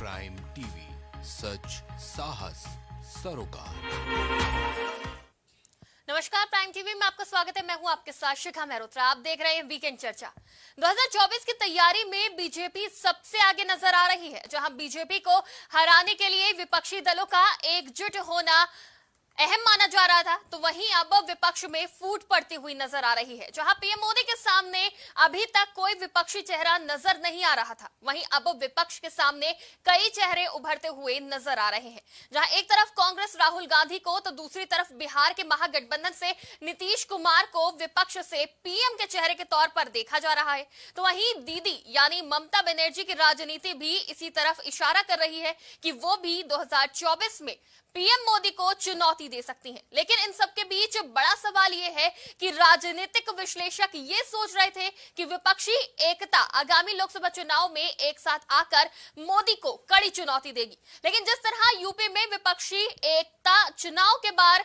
Prime TV, सच साहस सरोकार। नमस्कार, प्राइम टीवी में आपका स्वागत है। मैं हूं आपके साथ शिखा मेहरोत्रा। आप देख रहे हैं वीकेंड चर्चा। 2024 की तैयारी में बीजेपी सबसे आगे नजर आ रही है, जहां बीजेपी को हराने के लिए विपक्षी दलों का एकजुट होना अहम माना जा रहा था, तो वहीं अब विपक्ष में फूट पड़ती हुई नजर आ रही है। जहां पीएम मोदी के सामने अभी तक कोई विपक्षी चेहरा नजर नहीं आ रहा था, वहीं अब विपक्ष के सामने कई चेहरे उभरते हुए नजर आ रहे हैं। जहां एक तरफ कांग्रेस राहुल गांधी को, तो दूसरी तरफ बिहार के महागठबंधन से नीतीश कुमार को विपक्ष से पीएम के चेहरे के तौर पर देखा जा रहा है, तो वहीं दीदी यानी ममता बनर्जी की राजनीति भी इसी तरफ इशारा कर रही है कि वो भी 2024 में पीएम मोदी को चुनौती दे सकती हैं। लेकिन इन सबके बीच बड़ा सवाल यह है कि राजनीतिक विश्लेषक ये सोच रहे थे कि विपक्षी एकता आगामी लोकसभा चुनाव में एक साथ आकर मोदी को कड़ी चुनौती देगी। लेकिन जिस तरह यूपी में विपक्षी एकता चुनाव के बाद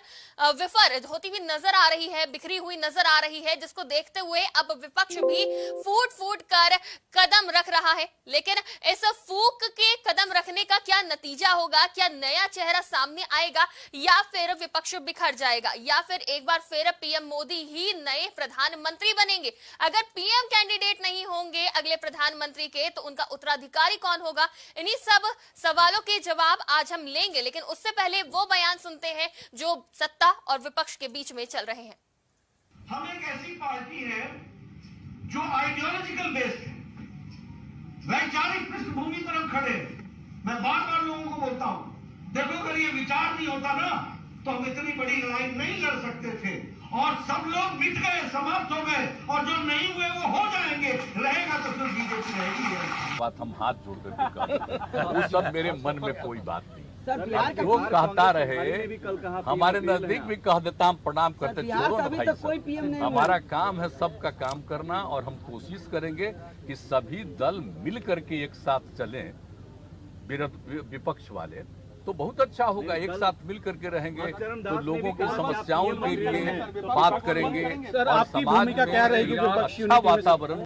विफल होती हुई नजर आ रही है, बिखरी हुई नजर आ रही है, जिसको देखते हुए अब विपक्ष भी फूट फूट कर कदम रख रहा है। लेकिन इस फूक के कदम रखने का क्या नतीजा होगा? क्या नया चेहरा सामने आएगा, या फिर विपक्ष बिखर जाएगा, या फिर एक बार फिर पीएम मोदी ही नए प्रधानमंत्री बनेंगे? अगर पीएम कैंडिडेट नहीं होंगे अगले प्रधानमंत्री के, तो उनका उत्तराधिकारी कौन होगा? इन्हीं सब सवालों के जवाब आज हम लेंगे, लेकिन उससे पहले वो बयान सुनते हैं जो सत्ता और विपक्ष के बीच में चल रहे हैं। हम एक ऐसी पार्टी है जो आइडियोलॉजिकल बेस्ड है, वैचारिक पृष्ठभूमि पर हम खड़े हैं। मैं बार बार लोगों को बोलता हूं, देखो अगर ये विचार नहीं होता ना, तो हम इतनी बड़ी लड़ाई नहीं लड़ सकते थे। और सब लोग मिट गए, समाप्त हो गए, और जो नहीं हुए वो हो जाएंगे। रहेगा तो फिर बीजेपी रहेगी। बात हम हाथ जोड़ करके वो सब मेरे मन में कोई बात नहीं। जो कहता रहे, हमारे नजदीक भी कह देता, हम प्रणाम करते। छोड़ो ना भाई साहब, हमारा काम है सबका काम करना, और हम कोशिश करेंगे कि सभी दल मिल करके एक साथ चलें। विपक्ष वाले तो बहुत अच्छा होगा, एक साथ मिल करके रहेंगे तो लोगों की समस्याओं के लिए बात करेंगे और समाज में अच्छा वातावरण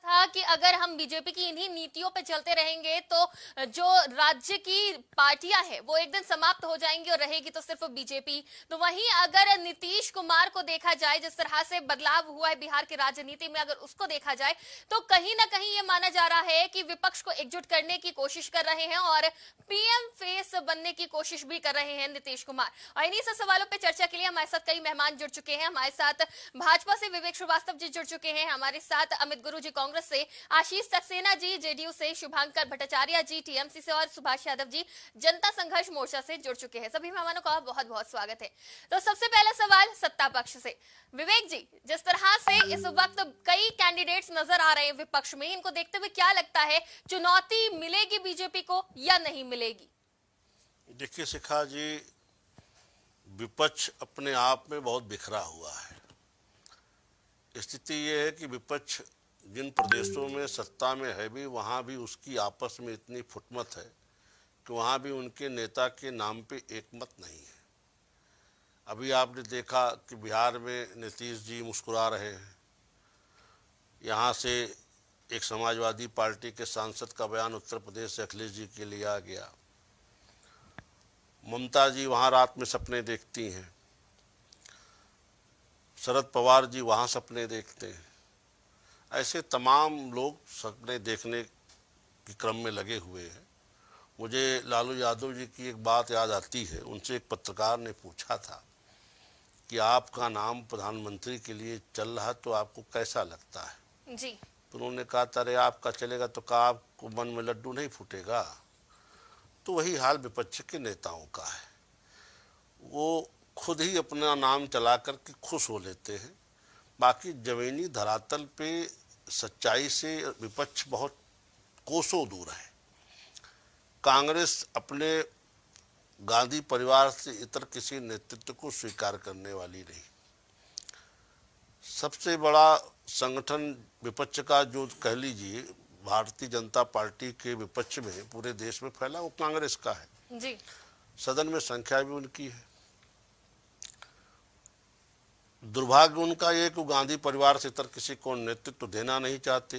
था कि अगर हम बीजेपी की इन्हीं नीतियों पे चलते रहेंगे तो जो राज्य की पार्टियां हैं वो एक दिन समाप्त हो जाएंगी और रहेगी तो सिर्फ बीजेपी। तो वहीं अगर नीतीश कुमार को देखा जाए, जिस तरह से बदलाव हुआ है बिहार की राजनीति में, अगर उसको देखा जाए तो कहीं ना कहीं ये माना जा रहा है कि विपक्ष को एकजुट करने की कोशिश कर रहे हैं और पीएम फेस बनने की कोशिश भी कर रहे हैं नीतीश कुमार। और इन्हीं सब सवालों पर चर्चा के लिए हमारे साथ कई मेहमान जुड़ चुके हैं। हमारे साथ भाजपा से विवेक श्रीवास्तव जी जुड़ चुके हैं, हमारे साथ अमित गुरु जी कांग्रेस से, आशीष सक्सेना जी जेडीयू से, शुभांकर भट्टाचार्य जी टीएमसी से और सुभाष यादव जी जनता संघर्ष मोर्चा से जुड़ चुके हैं। सभी मेहमानों का बहुत बहुत स्वागत है। तो सबसे पहला सवाल सत्ता पक्ष से, विवेक जी, जिस तरह से इस वक्त कई कैंडिडेट्स नजर आ रहे हैं विपक्ष में, इनको देखते हुए क्या लगता है, चुनौती मिलेगी बीजेपी को या नहीं मिलेगी? देखिए शिखा जी, विपक्ष अपने आप में बहुत बिखरा हुआ है। स्थिति यह है कि विपक्ष जिन प्रदेशों में सत्ता में है भी, वहाँ भी उसकी आपस में इतनी फुटमत है कि वहाँ भी उनके नेता के नाम पे एकमत नहीं है। अभी आपने देखा कि बिहार में नीतीश जी मुस्कुरा रहे हैं, यहाँ से एक समाजवादी पार्टी के सांसद का बयान उत्तर प्रदेश से अखिलेश जी के लिए आ गया। ममता जी वहाँ रात में सपने देखती हैं, शरद पवार जी वहाँ सपने देखते हैं। ऐसे तमाम लोग सपने देखने के क्रम में लगे हुए हैं। मुझे लालू यादव जी की एक बात याद आती है। उनसे एक पत्रकार ने पूछा था कि आपका नाम प्रधानमंत्री के लिए चल रहा तो आपको कैसा लगता है जी? तो उन्होंने कहा, अरे आपका चलेगा तो क्या आपको मन में लड्डू नहीं फूटेगा? तो वही हाल विपक्ष के नेताओं का है। वो खुद ही अपना नाम चला करके खुश हो लेते हैं, बाकी जमीनी धरातल पे सच्चाई से विपक्ष बहुत कोसों दूर है। कांग्रेस अपने गांधी परिवार से इतर किसी नेतृत्व को स्वीकार करने वाली नहीं। सबसे बड़ा संगठन विपक्ष का जो कह लीजिए भारतीय जनता पार्टी के विपक्ष में पूरे देश में फैला, वो कांग्रेस का है जी। सदन में संख्या भी उनकी है। दुर्भाग्य उनका ये कि गांधी परिवार से इतर किसी को नेतृत्व देना नहीं चाहते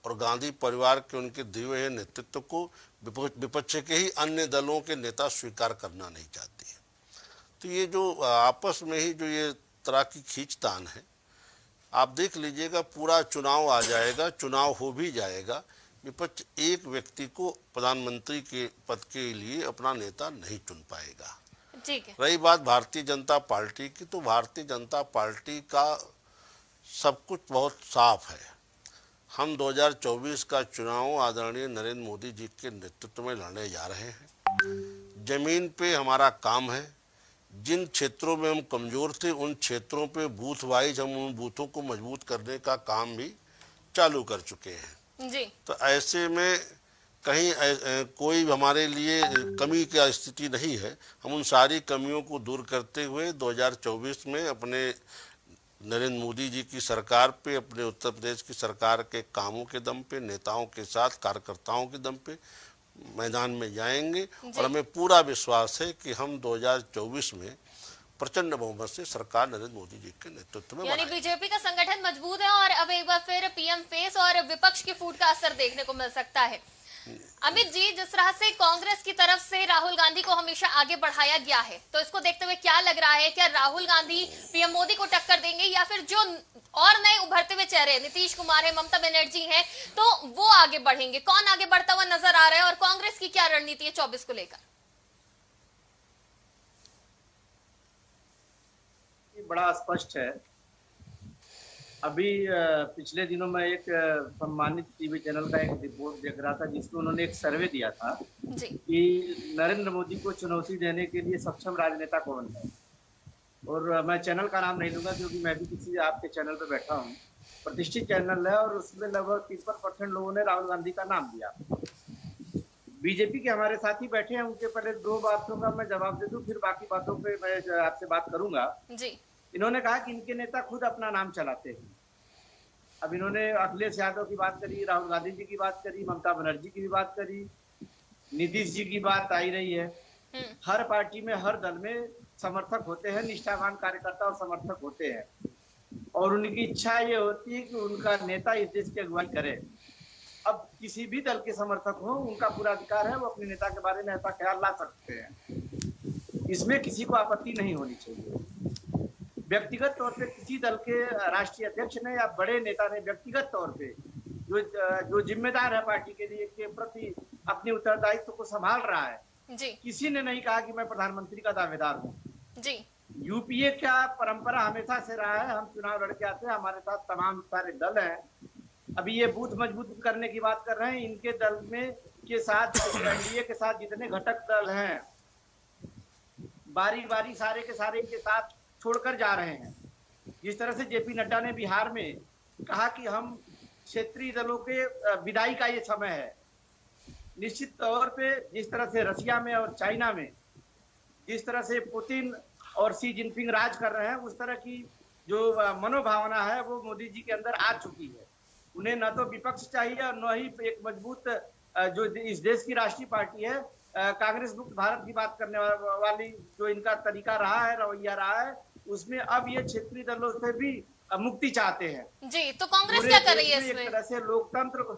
और गांधी परिवार के उनके दिए हुए नेतृत्व को विपक्ष के ही अन्य दलों के नेता स्वीकार करना नहीं चाहते हैं। तो ये जो आपस में ही जो ये तरह की खींचतान है, आप देख लीजिएगा, पूरा चुनाव आ जाएगा, चुनाव हो भी जाएगा, विपक्ष एक व्यक्ति को प्रधानमंत्री के पद के लिए अपना नेता नहीं चुन पाएगा। ठीक है। रही बात भारतीय जनता पार्टी की, तो भारतीय जनता पार्टी का सब कुछ बहुत साफ है। हम 2024 का चुनाव आदरणीय नरेंद्र मोदी जी के नेतृत्व में लड़ने जा रहे हैं। जमीन पे हमारा काम है। जिन क्षेत्रों में हम कमजोर थे, उन क्षेत्रों पे बूथ वाइज हम उन बूथों को मजबूत करने का काम भी चालू कर चुके हैं जी। तो ऐसे में कहीं कोई हमारे लिए कमी की स्थिति नहीं है। हम उन सारी कमियों को दूर करते हुए 2024 में अपने नरेंद्र मोदी जी की सरकार पे, अपने उत्तर प्रदेश की सरकार के कामों के दम पे, नेताओं के साथ, कार्यकर्ताओं के दम पे मैदान में जाएंगे और हमें पूरा विश्वास है कि हम 2024 में प्रचंड बहुमत से सरकार नरेंद्र मोदी जी के नेतृत्व में यानी बीजेपी का संगठन मजबूत है और अब एक बार फिर पीएम फेस और विपक्ष की फूट का असर देखने को मिल सकता है। अमित जी, जिस तरह से कांग्रेस की तरफ से राहुल गांधी को हमेशा आगे बढ़ाया गया है, तो इसको देखते हुए क्या लग रहा है, क्या राहुल गांधी पीएम मोदी को टक्कर देंगे या फिर जो और नए उभरते हुए चेहरे नीतीश कुमार है, ममता बनर्जी है, तो वो आगे बढ़ेंगे? कौन आगे बढ़ता हुआ नजर आ रहा है और कांग्रेस की क्या रणनीति है 24 को लेकर? बड़ा स्पष्ट है। अभी पिछले दिनों में एक सम्मानित टीवी चैनल का एक रिपोर्ट देख रहा था, जिसमें उन्होंने एक सर्वे दिया था जी। कि नरेंद्र मोदी को चुनौती देने के लिए सक्षम राजनेता कौन है। और मैं चैनल का नाम नहीं लूंगा क्योंकि मैं भी किसी आपके चैनल पर बैठा हूँ, प्रतिष्ठित चैनल है, और उसमें लगभग 53% लोगों ने राहुल गांधी का नाम दिया। बीजेपी के हमारे साथी बैठे हैं, उनके पहले दो बातों का मैं जवाब दे दूं, फिर बाकी बातों पे मैं आपसे बात करूंगा जी। इन्होंने कहा कि इनके नेता खुद अपना नाम चलाते हैं। अब इन्होंने अखिलेश यादव की बात करी, राहुल गांधी जी की बात करी, ममता बनर्जी की भी बात करी, नीतीश जी की बात आई रही है। हर पार्टी में, हर दल में समर्थक होते हैं, निष्ठावान कार्यकर्ता और समर्थक होते हैं, और उनकी इच्छा ये होती है कि उनका नेता इस देश की अगुवाई करे। अब किसी भी दल के समर्थक हो, उनका पूरा अधिकार है, वो अपने नेता के बारे में ऐसा ख्याल ला सकते हैं, इसमें किसी को आपत्ति नहीं होनी चाहिए। व्यक्तिगत तौर पे किसी दल के राष्ट्रीय अध्यक्ष ने या बड़े नेता ने व्यक्तिगत तौर पे जो जिम्मेदार है पार्टी के लिए के प्रति अपने उत्तरदायित्व को संभाल रहा है जी। किसी ने नहीं कहा कि मैं प्रधानमंत्री का दावेदार हूँ जी। यूपीए का परंपरा हमेशा से रहा है, हम चुनाव लड़के आते हैं, हमारे साथ तमाम सारे दल हैं। अभी ये बूथ मजबूत करने की बात कर रहे हैं, इनके दल में के साथ एनडीए के साथ जितने घटक दल हैं बारी बारी सारे के सारे इनके साथ छोड़कर जा रहे हैं। जिस तरह से जेपी नड्डा ने बिहार में कहा कि हम क्षेत्रीय दलों के विदाई का ये समय है, निश्चित तौर पे जिस तरह से रशिया में और चाइना में जिस तरह से पुतिन और शी जिनपिंग राज कर रहे हैं, उस तरह की जो मनोभावना है वो मोदी जी के अंदर आ चुकी है। उन्हें न तो विपक्ष चाहिए और न ही एक मजबूत जो इस देश की राष्ट्रीय पार्टी है कांग्रेस मुक्त भारत की बात करने वाली जो इनका तरीका रहा है, रवैया रहा है, उसमें अब ये क्षेत्रीय दलों से भी मुक्ति चाहते हैं जी। तो कांग्रेस क्या कर रही है इसमें? एक तरह से लोकतंत्र को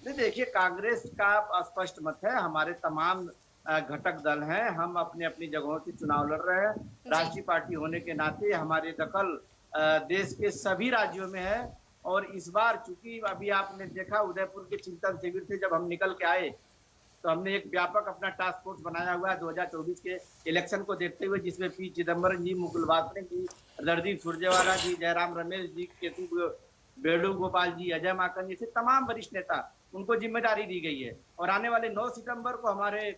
देखिए, कांग्रेस का स्पष्ट मत है, हमारे तमाम घटक दल हैं, हम अपने अपनी जगहों से चुनाव लड़ रहे हैं। राष्ट्रीय पार्टी होने के नाते हमारे दखल देश के सभी राज्यों में है, और इस बार चूंकि अभी आपने देखा उदयपुर के चिंतन शिविर से जब हम निकल के आए तो हमने एक व्यापक अपना टास्क फोर्स बनाया हुआ है 2024 के इलेक्शन को देखते हुए, जिसमें पी चिदम्बरम जी, मुकुल वासनिक जी, रणदीप सुरजेवाला जी, जयराम रमेश जी, केतु वेणुगोपाल जी, अजय माकन जैसे तमाम वरिष्ठ नेता, उनको जिम्मेदारी दी गई है। और आने वाले 9 सितंबर को हमारे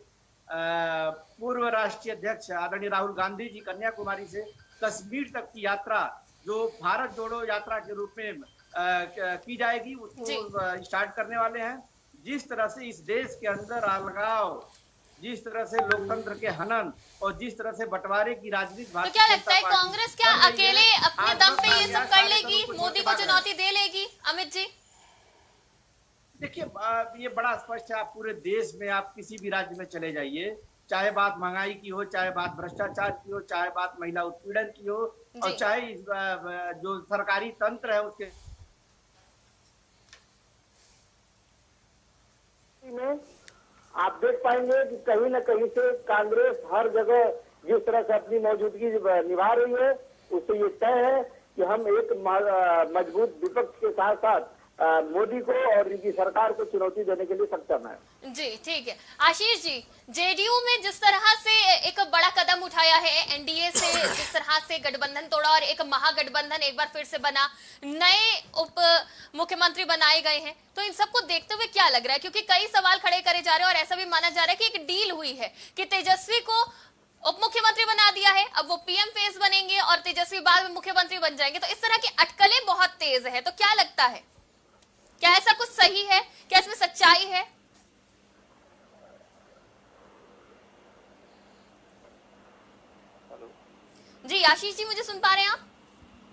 पूर्व राष्ट्रीय अध्यक्ष आदरणीय राहुल गांधी जी कन्याकुमारी से कश्मीर तक की यात्रा जो भारत जोड़ो यात्रा के रूप में की जाएगी, उसको स्टार्ट करने वाले हैं। जिस तरह से इस देश के अंदर अलगाव, जिस तरह से लोकतंत्र के हनन और जिस तरह से बंटवारे की राजनीति, तो क्या लगता है कांग्रेस क्या अकेले अपने दम पे ये सब कर लेगी, मोदी को चुनौती दे लेगी? अमित जी देखिए, ये बड़ा स्पष्ट है। आप पूरे देश में आप किसी भी राज्य में चले जाइए, चाहे बात महंगाई की हो, चाहे बात भ्रष्टाचार की हो, चाहे बात महिला उत्पीड़न की हो, और चाहे जो सरकारी तंत्र है उसके पाएंगे कि कहीं न कहीं से कांग्रेस हर जगह जिस तरह से अपनी मौजूदगी निभा रही है, उससे ये तय है कि हम एक मजबूत विपक्ष के साथ साथ मोदी को और इनकी सरकार को चुनौती देने के लिए सक्षम है। जी ठीक है। आशीष जी, जेडीयू में जिस तरह से एक बड़ा कदम उठाया है, एनडीए से जिस तरह से गठबंधन तोड़ा और एक महागठबंधन एक बार फिर से बना, नए उप मुख्यमंत्री बनाए गए हैं, तो इन सबको देखते हुए क्या लग रहा है? क्योंकि कई सवाल खड़े करे जा रहे हैं और ऐसा भी माना जा रहा है कि एक डील हुई है कि तेजस्वी को उप मुख्यमंत्री बना दिया है, अब वो पीएम फेस बनेंगे और तेजस्वी बाद में मुख्यमंत्री बन जाएंगे। तो इस तरह की अटकलें बहुत तेज है, तो क्या लगता है, क्या ऐसा कुछ सही है, क्या इसमें सच्चाई है? जी आशीष जी, मुझे सुन पा रहे हैं आप?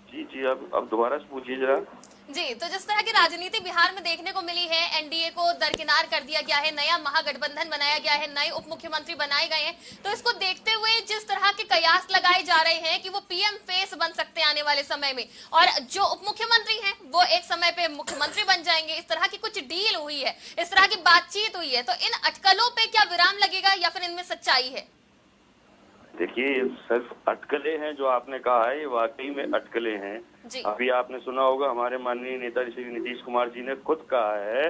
जी अब दोबारा से पूछिए जरा। जी, तो जिस तरह की राजनीति बिहार में देखने को मिली है, एनडीए को दरकिनार कर दिया गया है, नया महागठबंधन बनाया गया है, नए उप मुख्यमंत्री बनाए गए हैं, तो इसको देखते हुए जिस तरह के कयास लगाए जा रहे हैं कि वो पीएम फेस बन सकते हैं आने वाले समय में, और जो उप मुख्यमंत्री हैं वो एक समय पे मुख्यमंत्री बन जाएंगे, इस तरह की कुछ डील हुई है, इस तरह की बातचीत हुई है, तो इन अटकलों पे क्या विराम लगेगा या फिर इनमें सच्चाई है? देखिए, सिर्फ अटकलें हैं जो आपने कहा है, ये वाकई में अटकलें हैं। अभी आपने सुना होगा हमारे माननीय नेता श्री नीतीश कुमार जी ने खुद कहा है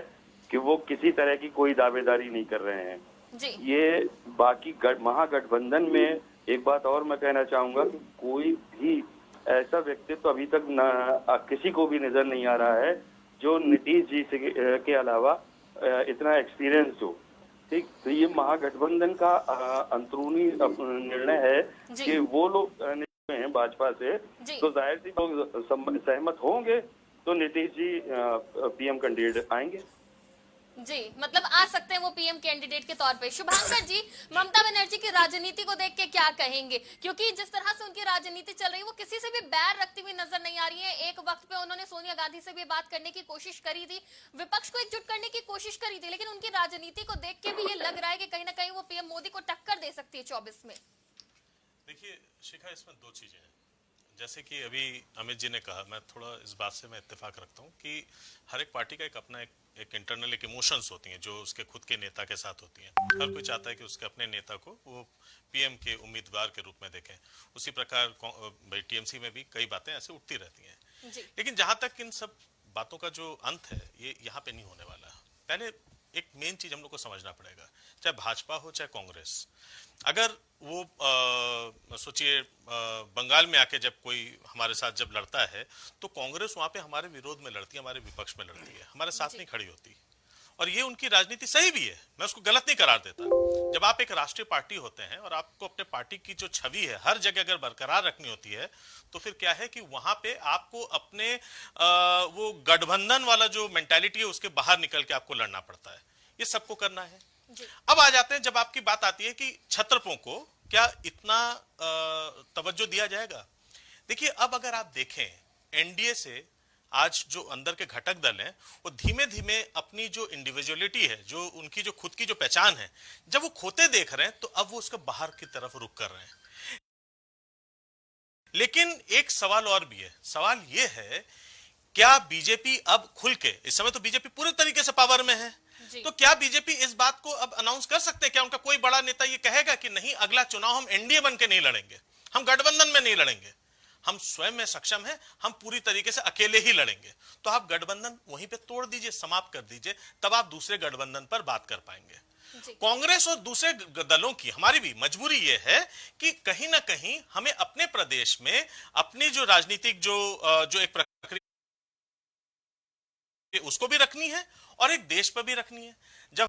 कि वो किसी तरह की कोई दावेदारी नहीं कर रहे हैं जी। ये बाकी महागठबंधन में एक बात और मैं कहना चाहूंगा कि कोई भी ऐसा व्यक्तित्व तो अभी तक किसी को भी नजर नहीं आ रहा है जो नीतीश जी से के अलावा इतना एक्सपीरियंस हो। ठीक, तो ये महागठबंधन का अंदरूनी निर्णय है कि वो लोग हैं भाजपा से, तो जाहिर सी लोग सहमत होंगे तो नीतीश जी पीएम कैंडिडेट आएंगे। जी, मतलब आ सकते हैं वो पीएम कैंडिडेट के तौर पे। शुभांकर जी, ममता बनर्जी की राजनीति को देख के क्या कहेंगे? क्योंकि जिस तरह से उनकी राजनीति चल रही है, वो किसी से भी बैर रखती हुई नजर नहीं आ रही है। एक वक्त पे उन्होंने सोनिया गांधी से भी बात करने की कोशिश करी थी, विपक्ष को एकजुट करने की कोशिश करी थी, लेकिन उनकी राजनीति को देख के भी ये लग रहा है कि कहीं ना कहीं वो पीएम मोदी को टक्कर दे सकती है 24 में। देखिए शिखा, इसमें दो चीजें हैं। जैसे कि अभी अमित जी ने कहा, मैं थोड़ा इस बात से मैं इत्तेफाक रखता हूँ कि हर एक पार्टी का एक अपना एक इंटरनल एक इमोशंस होती हैं जो उसके खुद के नेता के साथ होती हैं। हर कोई चाहता है कि उसके अपने नेता को वो पीएम के उम्मीदवार के रूप में देखें। उसी प्रकार भाई टीएमसी में भी कई बातें ऐसे उठती रहती हैं, लेकिन जहां तक इन सब बातों का जो अंत है ये यहाँ पे नहीं होने वाला। पहले एक मेन चीज हम लोग को समझना पड़ेगा, चाहे भाजपा हो चाहे कांग्रेस, अगर वो सोचिए बंगाल में आके जब कोई हमारे साथ जब लड़ता है तो कांग्रेस वहां पे हमारे विरोध में लड़ती है, हमारे विपक्ष में लड़ती है, हमारे साथ नहीं खड़ी होती। और ये उनकी राजनीति सही भी है, मैं उसको गलत नहीं करार देता। जब आप एक राष्ट्रीय पार्टी होते हैं और आपको अपने पार्टी की जो छवि है हर जगह अगर बरकरार रखनी होती है, तो फिर क्या है कि वहां पे आपको अपने वो गठबंधन वाला जो मेंटालिटी है उसके बाहर निकल के आपको लड़ना पड़ता है। ये सबको करना है। अब आ जाते हैं, जब आपकी बात आती है कि छत्रपों को क्या इतना तवज्जो दिया जाएगा। देखिए, अब अगर आप देखें एनडीए से आज जो अंदर के घटक दल हैं वो धीमे धीमे अपनी जो इंडिविजुअलिटी है, जो उनकी जो खुद की जो पहचान है, जब वो खोते देख रहे हैं तो अब वो उसके बाहर की तरफ रुख कर रहे हैं। लेकिन एक सवाल और भी है, सवाल ये है क्या बीजेपी अब खुल के, इस समय तो बीजेपी पूरे तरीके से पावर में है, तो क्या बीजेपी इस बात को अब अनाउंस कर सकते हैं? क्या उनका कोई बड़ा नेता ये कहेगा कि नहीं, अगला चुनाव हम एनडीए बन के नहीं लड़ेंगे, हम गठबंधन में नहीं लड़ेंगे, हम स्वयं में सक्षम हैं, हम पूरी तरीके से अकेले ही लड़ेंगे? तो आप गठबंधन वहीं पे तोड़ दीजिए, समाप्त कर दीजिए, तब आप दूसरे गठबंधन पर बात कर पाएंगे। कांग्रेस और दूसरे दलों की हमारी भी मजबूरी यह है कि कहीं ना कहीं हमें अपने प्रदेश में अपनी जो राजनीतिक जो एक प्रक्रिया उसको भी रखनी है और एक देश पर भी रखनी है। जब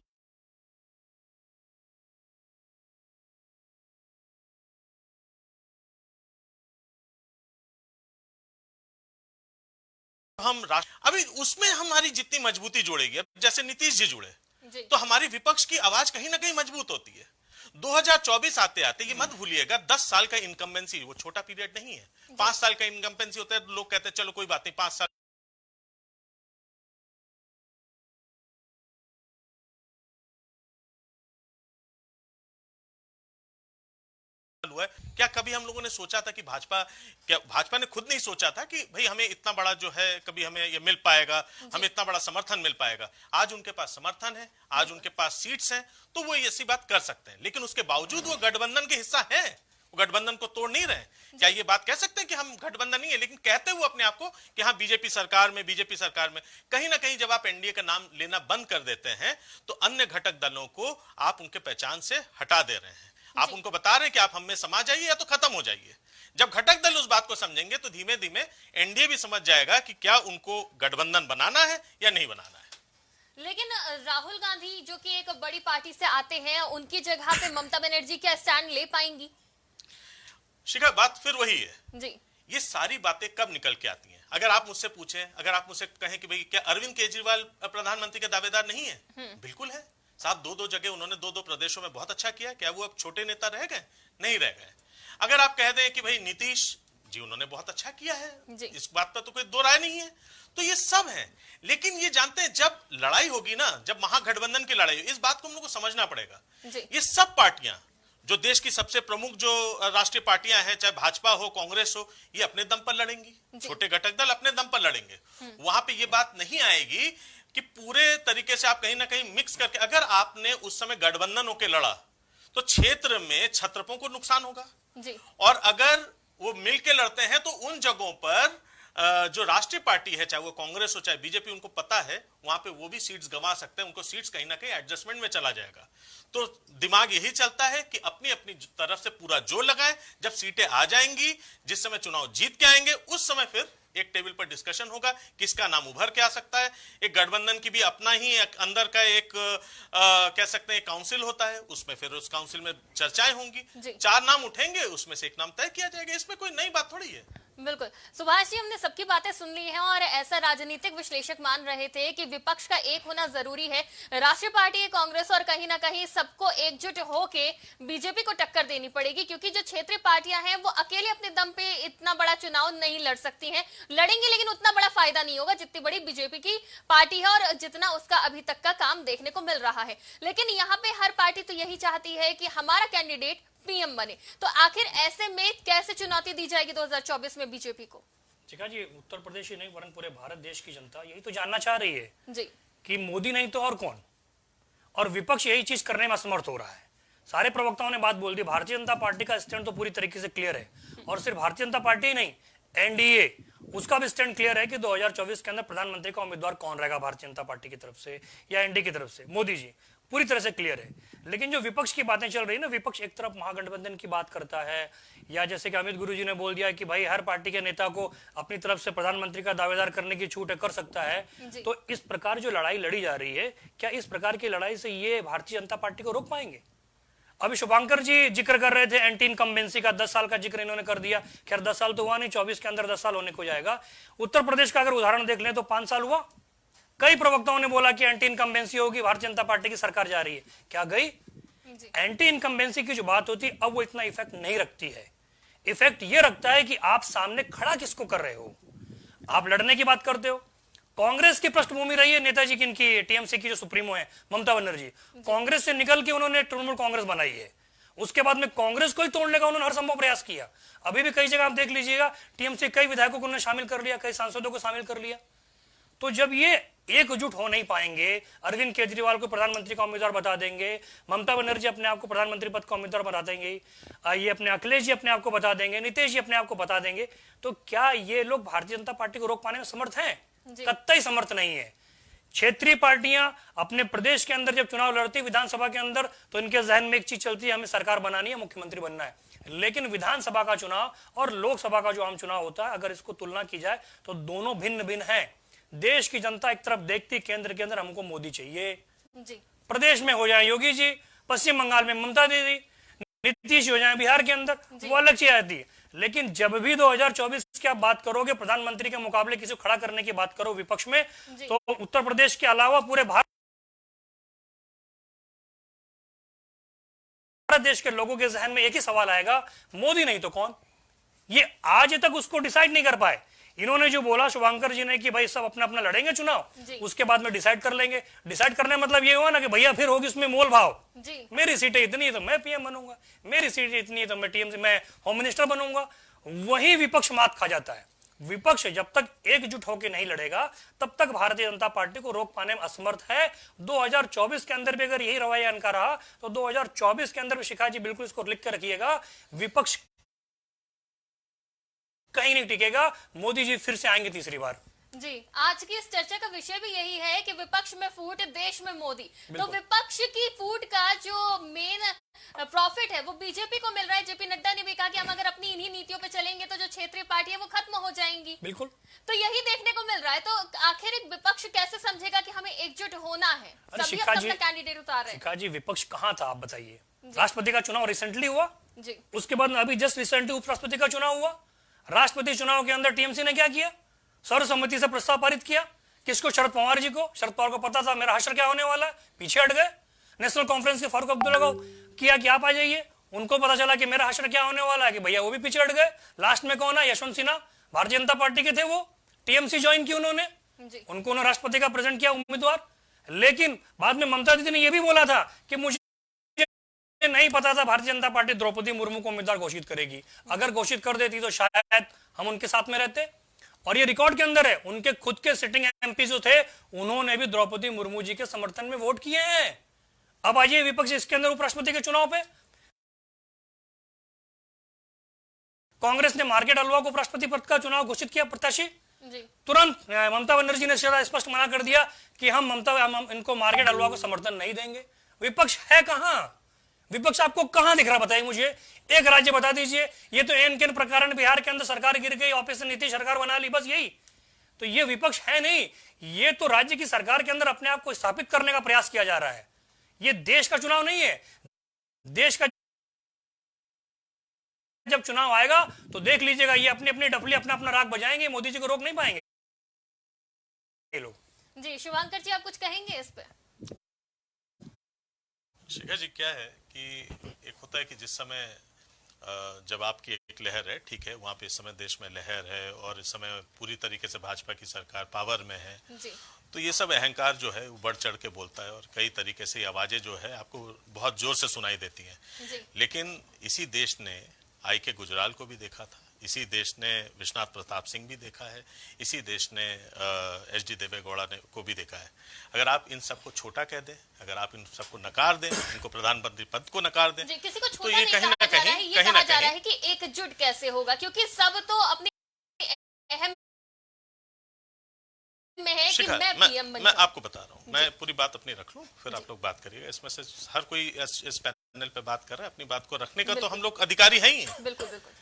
हम अभी उसमें हमारी जितनी मजबूती जुड़ेगी, जैसे नीतीश जी जुड़े तो हमारी विपक्ष की आवाज कहीं ना कहीं मजबूत होती है। 2024 आते आते ये मत भूलिएगा, 10 साल का इनकम्बेंसी वो छोटा पीरियड नहीं है। 5 साल का इनकम्बेंसी होता है तो लोग कहते हैं चलो कोई बात नहीं, 5 साल हुआ है। क्या कभी हम लोगों ने सोचा था कि भाजपा ने खुद नहीं सोचा था कि भाई हमें इतना बड़ा जो है कभी हमें ये मिल पाएगा, हमें इतना बड़ा समर्थन मिल पाएगा। आज उनके पास समर्थन है, आज उनके पास सीट्स हैं, तो वो ऐसी बात कर सकते हैं। लेकिन उसके बावजूद वो गठबंधन के हिस्सा है, वो गठबंधन को तोड़ नहीं रहे। क्या ये बात कह सकते हैं कि हम गठबंधन नहीं है, लेकिन कहते हुए अपने आप को कि हाँ बीजेपी सरकार में कहीं ना कहीं जब आप एनडीए का नाम लेना बंद कर देते हैं तो अन्य घटक दलों को आप उनके पहचान से हटा दे रहे हैं। आप उनको बता रहे हैं कि आप हम में समा जाइए या तो खत्म हो जाइए। जब घटक दल उस बात को समझेंगे तो धीमे धीमे एनडीए भी समझ जाएगा कि क्या उनको गठबंधन बनाना है या नहीं बनाना है। लेकिन राहुल गांधी जो कि एक बड़ी पार्टी से आते हैं, उनकी जगह पे ममता बनर्जी क्या स्टैंड ले पाएंगी? शिखा, बात फिर वही है जी। ये सारी बातें कब निकल के आती हैं? अगर आप मुझसे पूछें, अगर आप मुझसे कहें कि भाई क्या अरविंद केजरीवाल प्रधानमंत्री का दावेदार नहीं है? बिल्कुल है साहब। दो जगह उन्होंने दो प्रदेशों में बहुत अच्छा किया। क्या वो अब छोटे नेता रह गए? नहीं रह गए। अगर आप कह दें कि भाई नीतीश जी उन्होंने बहुत अच्छा किया है, इस बात पर तो कोई दो राय नहीं है। तो ये सब है, लेकिन ये जानते हैं जब लड़ाई होगी ना, जब महागठबंधन की लड़ाई, इस बात को हम लोग को समझना पड़ेगा। ये सब पार्टियां जो देश की सबसे प्रमुख जो राष्ट्रीय पार्टियां हैं, चाहे भाजपा हो, कांग्रेस हो, ये अपने दम पर लड़ेंगी। छोटे घटक दल अपने दम पर लड़ेंगे। वहां पे ये बात नहीं आएगी कि पूरे तरीके से आप कहीं ना कहीं मिक्स करके, अगर आपने उस समय गठबंधन होकर लड़ा तो क्षेत्र में छत्रपों को नुकसान होगा जी। और अगर वो मिलके लड़ते हैं तो उन जगहों पर जो राष्ट्रीय पार्टी है, चाहे वो कांग्रेस हो चाहे बीजेपी, उनको पता है वहां पे वो भी सीट्स गंवा सकते हैं। उनको सीट्स कहीं ना कहीं एडजस्टमेंट में चला जाएगा। तो दिमाग यही चलता है कि अपनी अपनी तरफ से पूरा जोर लगाएं। जब सीटें आ जाएंगी, जिस समय चुनाव जीत के आएंगे, उस समय फिर एक टेबल पर डिस्कशन होगा किसका नाम उभर के आ सकता है। एक गठबंधन की भी अपना ही एक अंदर का एक कह सकते हैं काउंसिल होता है, उसमें फिर उस काउंसिल में चर्चाएं होंगी। 4 नाम उठेंगे, उसमें से एक नाम तय किया जाएगा। इसमें कोई नई बात थोड़ी है। बिल्कुल सुभाष जी, हमने सबकी बातें सुन ली हैं और ऐसा राजनीतिक विश्लेषक मान रहे थे कि विपक्ष का एक होना जरूरी है। राष्ट्रीय पार्टी कांग्रेस और कहीं ना कहीं सबको एकजुट होके बीजेपी को टक्कर देनी पड़ेगी, क्योंकि जो क्षेत्रीय पार्टियां हैं वो अकेले अपने दम पे इतना बड़ा चुनाव नहीं लड़ सकती हैं। लड़ेंगे लेकिन उतना बड़ा फायदा नहीं होगा जितनी बड़ी बीजेपी की पार्टी है और जितना उसका अभी तक का काम देखने को मिल रहा है। लेकिन यहाँ पे हर पार्टी तो यही चाहती है कि हमारा कैंडिडेट पीएम बने। तो आखिर ऐसे में कैसे चुनौती दी जाएगी 2024 में बीजेपी को? चिका जी, उत्तर प्रदेश ही नहीं वरन पूरे भारत देश की जनता यही तो जानना चाह रही है जी कि मोदी नहीं तो और कौन, और विपक्ष यही चीज करने में असमर्थ हो रहा है। सारे प्रवक्ताओं ने बात बोल दी। भारतीय जनता पार्टी का स्टैंड तो पूरी तरीके से क्लियर है, और सिर्फ भारतीय जनता पार्टी ही नहीं, एनडीए उसका भी स्टैंड क्लियर है कि 2024 के अंदर प्रधानमंत्री का उम्मीदवार कौन रहेगा, भारतीय जनता पार्टी की तरफ से या एनडीए की तरफ से। मोदी जी पूरी तरह से क्लियर है। लेकिन जो विपक्ष की बातें चल रही है ना, विपक्ष एक तरफ महागठबंधन की बात करता है, या जैसे कि अमित गुरुजी ने बोल दिया कि भाई हर पार्टी के नेता को अपनी तरफ से प्रधानमंत्री का दावेदार करने की छूट कर सकता है। तो इस प्रकार जो लड़ाई लड़ी जा रही है, क्या इस प्रकार की लड़ाई से ये भारतीय जनता पार्टी को रोक पाएंगे? अभी शुभांकर जी जिक्र कर रहे थे एंटी इनकम्बेंसी का, 10 साल का जिक्र इन्होंने कर दिया। खैर 10 साल तो हुआ नहीं, 24 के अंदर 10 साल होने को जाएगा। उत्तर प्रदेश का अगर उदाहरण देख लें तो 5 साल हुआ। कई प्रवक्ताओं ने बोला कि एंटी इनकम्बेंसी होगी, भारतीय जनता पार्टी की सरकार जा रही है, क्या गई? एंटी इनकम्बेंसी की जो बात होती है अब वो इतना इफेक्ट नहीं रखती है। इफेक्ट ये रखता है कि आप सामने खड़ा किसको कर रहे हो। आप लड़ने की बात करते हो, कांग्रेस की पृष्ठभूमि रही है नेताजी की, इनकी टीएमसी की जो सुप्रीमो है ममता बनर्जी, कांग्रेस से निकल के उन्होंने तृणमूल कांग्रेस बनाई है। उसके बाद में कांग्रेस को ही तोड़ने का उन्होंने हर संभव प्रयास किया। अभी भी कई जगह आप देख लीजिएगा, टीएमसी कई विधायकों को उन्होंने शामिल कर लिया, कई सांसदों को शामिल कर लिया। तो जब ये एकजुट हो नहीं पाएंगे, अरविंद केजरीवाल को प्रधानमंत्री का उम्मीदवार बता देंगे, ममता बनर्जी अपने आप को प्रधानमंत्री पद का उम्मीदवार बता देंगे, ये अपने अखिलेश जी अपने आप को बता देंगे, नीतीश जी अपने आप को बता देंगे, तो क्या ये लोग भारतीय जनता पार्टी को रोक पाने में समर्थ हैं? कतई समर्थ नहीं है। क्षेत्रीय पार्टियां अपने प्रदेश के अंदर जब चुनाव लड़ती विधानसभा के अंदर, तो इनके जहन में एक चीज चलती है, हमें सरकार बनानी है, मुख्यमंत्री बनना है। लेकिन विधानसभा का चुनाव और लोकसभा का जो आम चुनाव होता है, अगर इसको तुलना की जाए तो दोनों भिन्न भिन्न हैं। देश की जनता एक तरफ देखती केंद्र के अंदर हमको मोदी चाहिए जी। प्रदेश में हो जाए योगी जी, पश्चिम बंगाल में ममता दीदी, नीतीश हो जाए बिहार के अंदर, वो अलग चीज आती है। लेकिन जब भी 2024 की आप बात करोगे, प्रधानमंत्री के मुकाबले किसी को खड़ा करने की बात करो विपक्ष में, तो उत्तर प्रदेश के अलावा पूरे भारत देश के लोगों के जहन में एक ही सवाल आएगा, मोदी नहीं तो कौन? ये आज तक उसको डिसाइड नहीं कर पाए। इन्होंने जो बोला शुभांकर जी ने कि भाई सब अपना अपना लड़ेंगे चुनाव, उसके बाद में डिसाइड कर लेंगे। डिसाइड करने मतलब ये हुआ ना कि भैया फिर होगी उसमें मोल भाव, मेरी सीटें इतनी है तो मैं पीएम बनूंगा, मेरी सीटें इतनी है तो मैं टीएमसी मैं होम मिनिस्टर बनूंगा। वही विपक्ष मात खा जाता है। विपक्ष जब तक एकजुट होकर नहीं लड़ेगा तब तक भारतीय जनता पार्टी को रोक पाने में असमर्थ है। 2024 के अंदर भी अगर यही रवैया इनका रहा तो 2024 के अंदर भी शिखा जी बिल्कुल इसको लिख कर रखिएगा, विपक्ष कहीं नहीं टिकेगा। मोदी जी फिर से आएंगे तीसरी बार। जी, आज की इस चर्चा का विषय भी यही है कि विपक्ष में फूट, देश में मोदी। तो विपक्ष की फूट का जो मेन प्रॉफिट है वो बीजेपी को मिल रहा है। जेपी नड्डा ने भी कहा कि हम अगर अपनी इन्हीं नीतियों पे चलेंगे तो जो क्षेत्रीय पार्टी है वो खत्म हो जाएंगी। बिल्कुल, तो यही देखने को मिल रहा है। तो आखिर एक विपक्ष कैसे समझेगा कि हमें एकजुट होना है? सभी अपना कैंडिडेट उतार रहे हैं। शिखा जी, विपक्ष कहाँ था आप बताइए? राष्ट्रपति का चुनाव रिसेंटली हुआ जी, उसके बाद अभी जस्ट रिसेंटली उपराष्ट्रपति का चुनाव हुआ। राष्ट्रपति चुनाव के अंदर टीएमसी ने क्या किया? सर्वसम्मति से प्रस्ताव पारित किया। किसको? शरद पवार जी को। शरद पवार को पता था मेरा हश्र क्या होने वाला है, पीछे हट गए। नेशनल कॉन्फ्रेंस के फारूक अब्दुल्ला को किया कि आप आ जाइए, उनको पता चला कि मेरा हश्र क्या होने वाला है कि भैया वो भी पीछे हट गए। लास्ट में कौन है? यशवंत सिन्हा, भारतीय जनता पार्टी के थे, वो टीएमसी ज्वाइन की उन्होंने, उनको उन्होंने राष्ट्रपति का प्रेजेंट किया उम्मीदवार। लेकिन बाद में ममता दीदी ने यह भी बोला था कि मुझे नहीं पता था भारतीय जनता पार्टी द्रौपदी मुर्मू को उम्मीदवार घोषित करेगी। अगर घोषित कर देती तो शायद हम उनके साथ में रहते। और ये रिकॉर्ड के अंदर है, उनके खुद के सिटिंग एमपी जो थे उन्होंने भी द्रौपदी मुर्मू जी के समर्थन में वोट किए हैं। अब आइए विपक्ष इसके अंदर उपराष्ट्रपति के चुनाव पे कांग्रेस ने मार्केट हलवा को उपराष्ट्रपति पद का चुनाव घोषित किया प्रत्याशी। तुरंत ममता बनर्जी ने स्पष्ट मना कर दिया कि हम इनको मार्केट हलवा को समर्थन नहीं देंगे। विपक्ष है कहां? विपक्ष आपको कहां दिख रहा बताइए मुझे? एक राज्य बता दीजिए। ये तो एन केन प्रकरण, बिहार के अंदर सरकार गिर गई, ऑपरेशन नीतीश सरकार बना ली, बस यही तो ये विपक्ष है नहीं। ये तो राज्य की सरकार के अंदर अपने आप को स्थापित करने का प्रयास किया जा रहा है। ये देश का चुनाव नहीं है। देश का जब चुनाव आएगा तो देख लीजिएगा, ये अपनी अपनी डफली अपना अपना राग बजाएंगे, मोदी जी को रोक नहीं पाएंगे ये लोग। जी, शुभांकर जी आप कुछ कहेंगे इस पे? शिखा जी, क्या है कि एक होता है कि जिस समय जब आपकी एक लहर है, ठीक है, वहां पे इस समय देश में लहर है और इस समय पूरी तरीके से भाजपा की सरकार पावर में है जी। तो ये सब अहंकार जो है वो बढ़ चढ़ के बोलता है और कई तरीके से आवाजें जो है आपको बहुत जोर से सुनाई देती हैं। लेकिन इसी देश ने आई के गुजराल को भी देखा था, इसी देश ने विश्वनाथ प्रताप सिंह भी देखा है, इसी देश ने एच.डी. देवेगौड़ा को भी देखा है। अगर आप इन सबको छोटा कह दें, अगर आप इन सबको नकार दें, इनको प्रधानमंत्री पद को नकार दें, किसी को छोटा तो ये कहीं ना कहीं कहा जा रहा है कि एकजुट कैसे होगा, क्योंकि सब तो अपनी अहम में है कि मैं पीएम बन मैं आपको बता रहा हूँ, मैं पूरी बात अपनी रख लूं, फिर आप लोग बात करिएगा। इसमें से हर कोई इस पैनल पे बात कर रहा है, अपनी बात को रखने का तो हम लोग अधिकारी हैं ही। बिल्कुल बिल्कुल।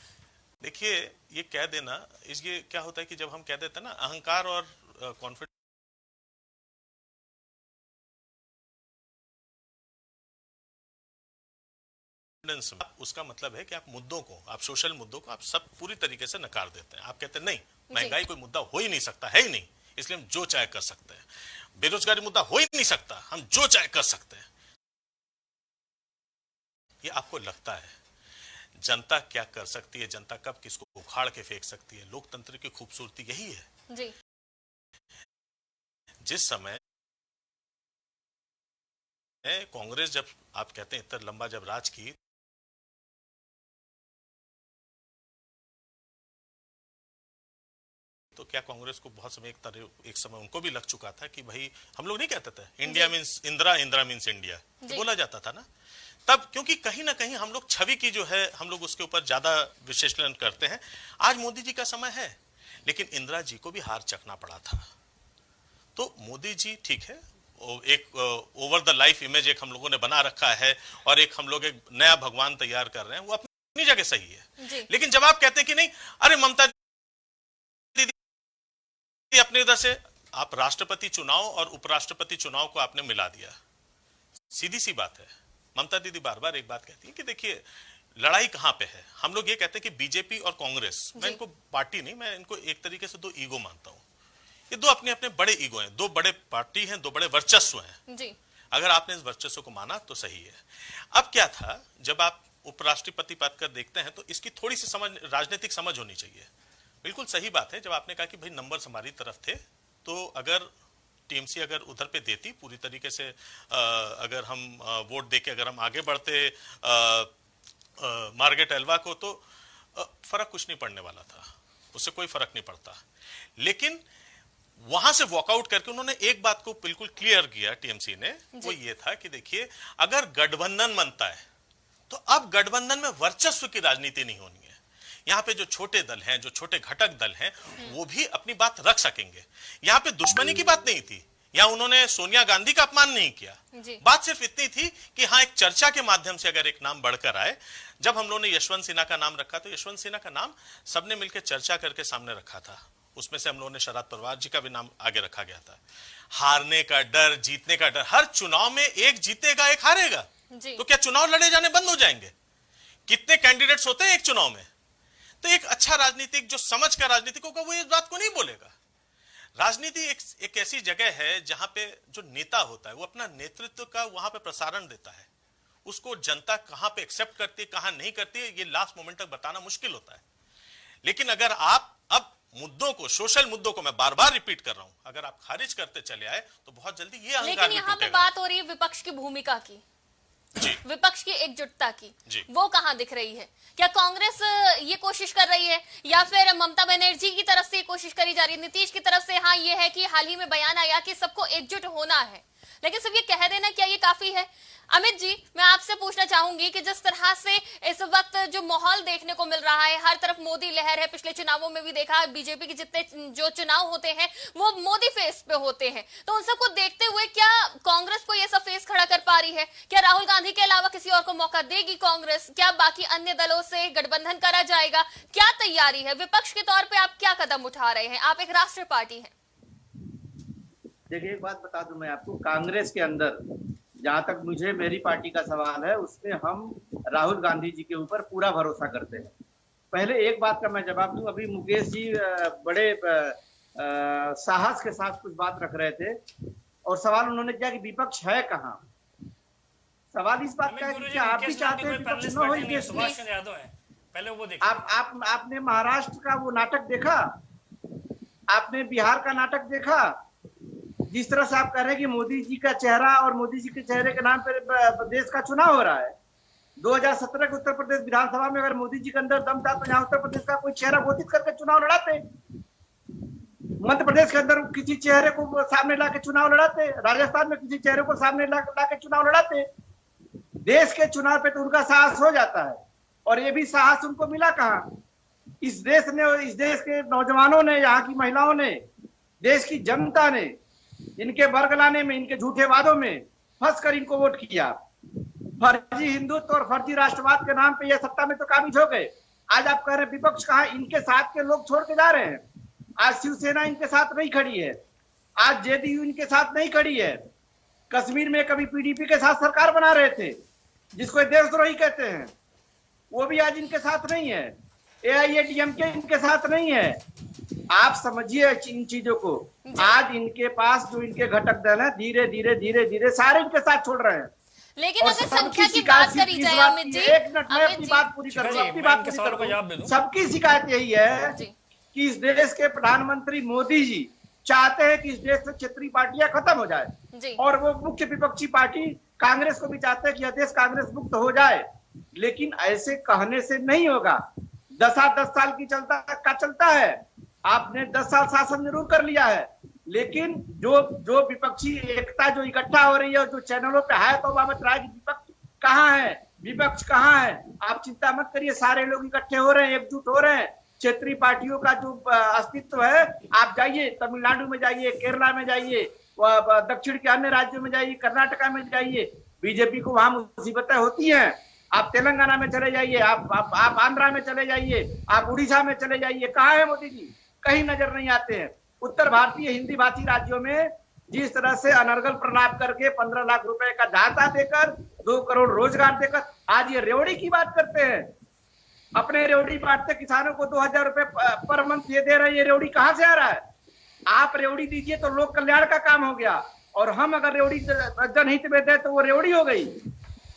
देखिए, ये कह देना, ये क्या होता है कि जब हम कह देते हैं ना अहंकार और कॉन्फिडेंस, उसका मतलब है कि आप मुद्दों को, आप सोशल मुद्दों को आप सब पूरी तरीके से नकार देते हैं। आप कहते हैं नहीं, महंगाई कोई मुद्दा हो ही नहीं सकता, है ही नहीं, इसलिए हम जो चाहे कर सकते हैं। बेरोजगारी मुद्दा हो ही नहीं सकता, हम जो चाहे कर सकते हैं। ये आपको लगता है जनता क्या कर सकती है, जनता कब किसको उखाड़ के फेंक सकती है। लोकतंत्र की खूबसूरती यही है जी। जिस समय कांग्रेस, जब आप कहते हैं इतना लंबा जब राज की, तो क्या कांग्रेस को बहुत समय एक समय उनको भी लग चुका था कि भाई हम लोग नहीं कहते थे India means Indira, Indira means India, तो बोला जाता था ना तब, क्योंकि कहीं ना कहीं हम लोग छवि की जो है हम लोग उसके ऊपर ज्यादा विश्लेषण करते हैं। आज मोदी जी का समय है, लेकिन इंदिरा जी को भी हार चखना पड़ा था। तो मोदी जी ठीक है, एक ओवर द लाइफ इमेज एक हम लोगों ने बना रखा है और एक हम लोग एक नया भगवान तैयार कर रहे हैं, वो अपनी जगह सही है। लेकिन जब आप कहते हैं कि नहीं, अरे ममता दीदी अपने इधर से, आप राष्ट्रपति चुनाव और उपराष्ट्रपति चुनाव को आपने मिला दिया। सीधी सी बात है, ममता दीदी बार बार एक बात कहती है कि देखिए लड़ाई कहां पे है। हम लोग ये कहते हैं कि बीजेपी और कांग्रेस, मैं इनको पार्टी नहीं, मैं इनको एक तरीके से दो ईगो मानता हूं। ये दो अपने अपने बड़े ईगो हैं, दो बड़े पार्टी हैं, दो बड़े वर्चस्व हैं जी। अगर आपने इस वर्चस्व को माना तो सही है। अब क्या था, जब आप उपराष्ट्रपति पद कर देखते हैं तो इसकी थोड़ी सी समझ, राजनीतिक समझ होनी चाहिए। बिल्कुल सही बात है। जब आपने कहा कि भाई नंबर्स हमारी तरफ थे, तो अगर टीएमसी अगर उधर पे देती पूरी तरीके से, अगर हम वोट देके अगर हम आगे बढ़ते मार्गरेट एल्वा को, तो फर्क कुछ नहीं पड़ने वाला था, उससे कोई फर्क नहीं पड़ता। लेकिन वहां से वॉकआउट करके उन्होंने एक बात को बिल्कुल क्लियर किया टीएमसी ने, वो ये था कि देखिए अगर गठबंधन बनता है तो अब गठबंधन में वर्चस्व की राजनीति नहीं होनी है। यहाँ पे जो छोटे दल हैं, जो छोटे घटक दल हैं, वो भी अपनी बात रख सकेंगे। यहाँ पे दुश्मनी की बात नहीं थी, यहाँ उन्होंने सोनिया गांधी का अपमान नहीं किया। बात सिर्फ इतनी थी कि हाँ, एक चर्चा के माध्यम से अगर एक नाम बढ़कर आए। जब हम लोगों ने यशवंत सिन्हा का नाम रखा तो यशवंत सिन्हा का नाम सबने मिलकर चर्चा करके सामने रखा था। उसमें से हम लोगों ने शरद पवार जी का भी नाम आगे रखा गया था। हारने का डर, जीतने का डर, हर चुनाव में एक जीतेगा एक हारेगा, तो क्या चुनाव लड़े जाने बंद हो जाएंगे? कितने कैंडिडेट्स होते हैं एक चुनाव में? तो एक अच्छा राजनीतिक जो समझ का राजनीतिक होगा वो इस बात को नहीं बोलेगा। राजनीति एक ऐसी जगह है जहां पे जो नेता होता है वो अपना नेतृत्व का वहां पे प्रसारण देता है। उसको जनता कहां पे एक्सेप्ट करती है, कहां नहीं करती है, ये लास्ट मोमेंट तक बताना मुश्किल होता है। लेकिन अगर आप अब मुद्दों को, सोशल मुद्दों को मैं बार बार रिपीट कर रहा हूं, अगर आप खारिज करते चले आए तो बहुत जल्दी ये अहंकार लेकिन यहाँ पे बात हो रही है विपक्ष की भूमिका की, विपक्ष की एकजुटता की, वो कहां दिख रही है? क्या कांग्रेस ये कोशिश कर रही है या फिर ममता बनर्जी की तरफ से कोशिश करी जा रही है, नीतीश की तरफ से? हाँ, ये है कि हाल ही में बयान आया कि सबको एकजुट होना है, लेकिन सिर्फ ये कह देना क्या ये काफी है? अमित जी, मैं आपसे पूछना चाहूंगी कि जिस तरह से इस वक्त जो माहौल देखने को मिल रहा है, हर तरफ मोदी लहर है, पिछले चुनावों में भी देखा, बीजेपी के जितने जो चुनाव होते हैं वो मोदी फेस पे होते हैं, तो उन सबको देखते हुए क्या कांग्रेस को ये सब फेस खड़ा कर पा रही है? क्या राहुल गांधी के अलावा किसी और को मौका देगी कांग्रेस? क्या बाकी अन्य दलों से गठबंधन करा जाएगा? क्या तैयारी है विपक्ष के तौर पर? आप क्या कदम उठा रहे हैं? आप एक राष्ट्रीय पार्टी है। देखिए, एक बात बता दूं मैं आपको, कांग्रेस के अंदर जहां तक मुझे मेरी पार्टी का सवाल है, उसमें हम राहुल गांधी जी के ऊपर पूरा भरोसा करते हैं। पहले एक बात का मैं जवाब दूं। अभी मुकेश जी बड़े साहस के साथ कुछ बात रख रहे थे और सवाल उन्होंने किया कि विपक्ष है कहाँ। सवाल इस बात का है कि आप भी चाहते हैं विपक्ष न हो। पहले वो आपने महाराष्ट्र का वो नाटक देखा? आपने बिहार का नाटक देखा? जिस तरह से आप कह रहे हैं कि मोदी जी का चेहरा और मोदी जी के चेहरे के नाम पर देश का चुनाव हो रहा है। 2017 के उत्तर प्रदेश विधानसभा में अगर मोदी जी के अंदर दम था तो यहाँ उत्तर प्रदेश का कोई चेहरा घोषित करके चुनाव लड़ाते। मध्य प्रदेश के अंदर किसी चेहरे को सामने लाके चुनाव लड़ाते। राजस्थान में किसी चेहरे को सामने लाके चुनाव लड़ाते। देश के चुनाव पे तो उनका साहस हो जाता है, और ये भी साहस उनको मिला कहाँ? इस देश ने, इस देश के नौजवानों ने, यहाँ की महिलाओं ने, देश की जनता ने इनके वर्ग लाने में, इनके झूठे वादों में फंस कर इनको वोट किया। फर्जी हिंदुत्व और फर्जी राष्ट्रवाद के नाम पे ये सत्ता में तो काबिज हो गए। आज आप कह रहे हैं विपक्ष कहाँ? इनके साथ के लोग छोड़ के जा रहे हैं। आज शिवसेना इनके साथ नहीं खड़ी है, आज जेडीयू इनके साथ नहीं खड़ी है। कश्मीर में कभी पीडीपी के साथ सरकार बना रहे थे, जिसको देशद्रोही कहते हैं, वो भी आज इनके साथ नहीं है। एआईएडीएमके इनके साथ नहीं है। आप समझिए इन चीजों को। आज इनके पास जो इनके घटक दल है, धीरे धीरे धीरे धीरे सारे इनके साथ छोड़ रहे हैं। लेकिन अगर संख्या की बात करी जाए, अमित जी, एक मिनट में अपनी बात पूरी करूं, अपनी बात पूरी करूं। सबकी शिकायत यही है कि इस देश के प्रधानमंत्री मोदी जी चाहते हैं कि इस देश से क्षेत्रीय पार्टियां खत्म हो जाए, और वो मुख्य विपक्षी पार्टी कांग्रेस को भी चाहते हैं कि यह देश कांग्रेस मुक्त हो जाए। लेकिन ऐसे कहने से नहीं होगा। 10 साल की चलता है। आपने 10 साल शासन जरूर कर लिया है, लेकिन जो विपक्षी एकता जो इकट्ठा हो रही है, जो चैनलों पे है तो मत रहा है कि विपक्ष कहाँ है, विपक्ष कहाँ है। आप चिंता मत करिए, सारे लोग इकट्ठे हो रहे हैं, एकजुट हो रहे हैं। क्षेत्रीय पार्टियों का जो अस्तित्व है, आप जाइए तमिलनाडु में जाइए, केरला में जाइए, दक्षिण के अन्य राज्यों में जाइए, कर्नाटका में जाइए, बीजेपी को वहां मुसीबतें होती हैं। आप तेलंगाना में चले जाइए, आप आंध्रा में चले जाइए, आप उड़ीसा में चले जाइए, कहाँ है मोदी जी? कहीं नजर नहीं आते हैं। उत्तर भारतीय हिंदी भाषी राज्यों में जिस तरह से अनर्गल प्रलाप करके 15 लाख रुपए का दाता देकर 2 करोड़ रोजगार देकर आज ये रेवड़ी की बात करते हैं। अपने रेवड़ी बांटते किसानों को 2000 रुपए पर मंथ ये दे रहे हैं। ये रेवड़ी कहाँ से आ रहा है? आप रेवड़ी दीजिए तो लोक कल्याण का काम हो गया, और हम अगर रेवड़ी जनहित में दे तो वो रेवड़ी हो गई।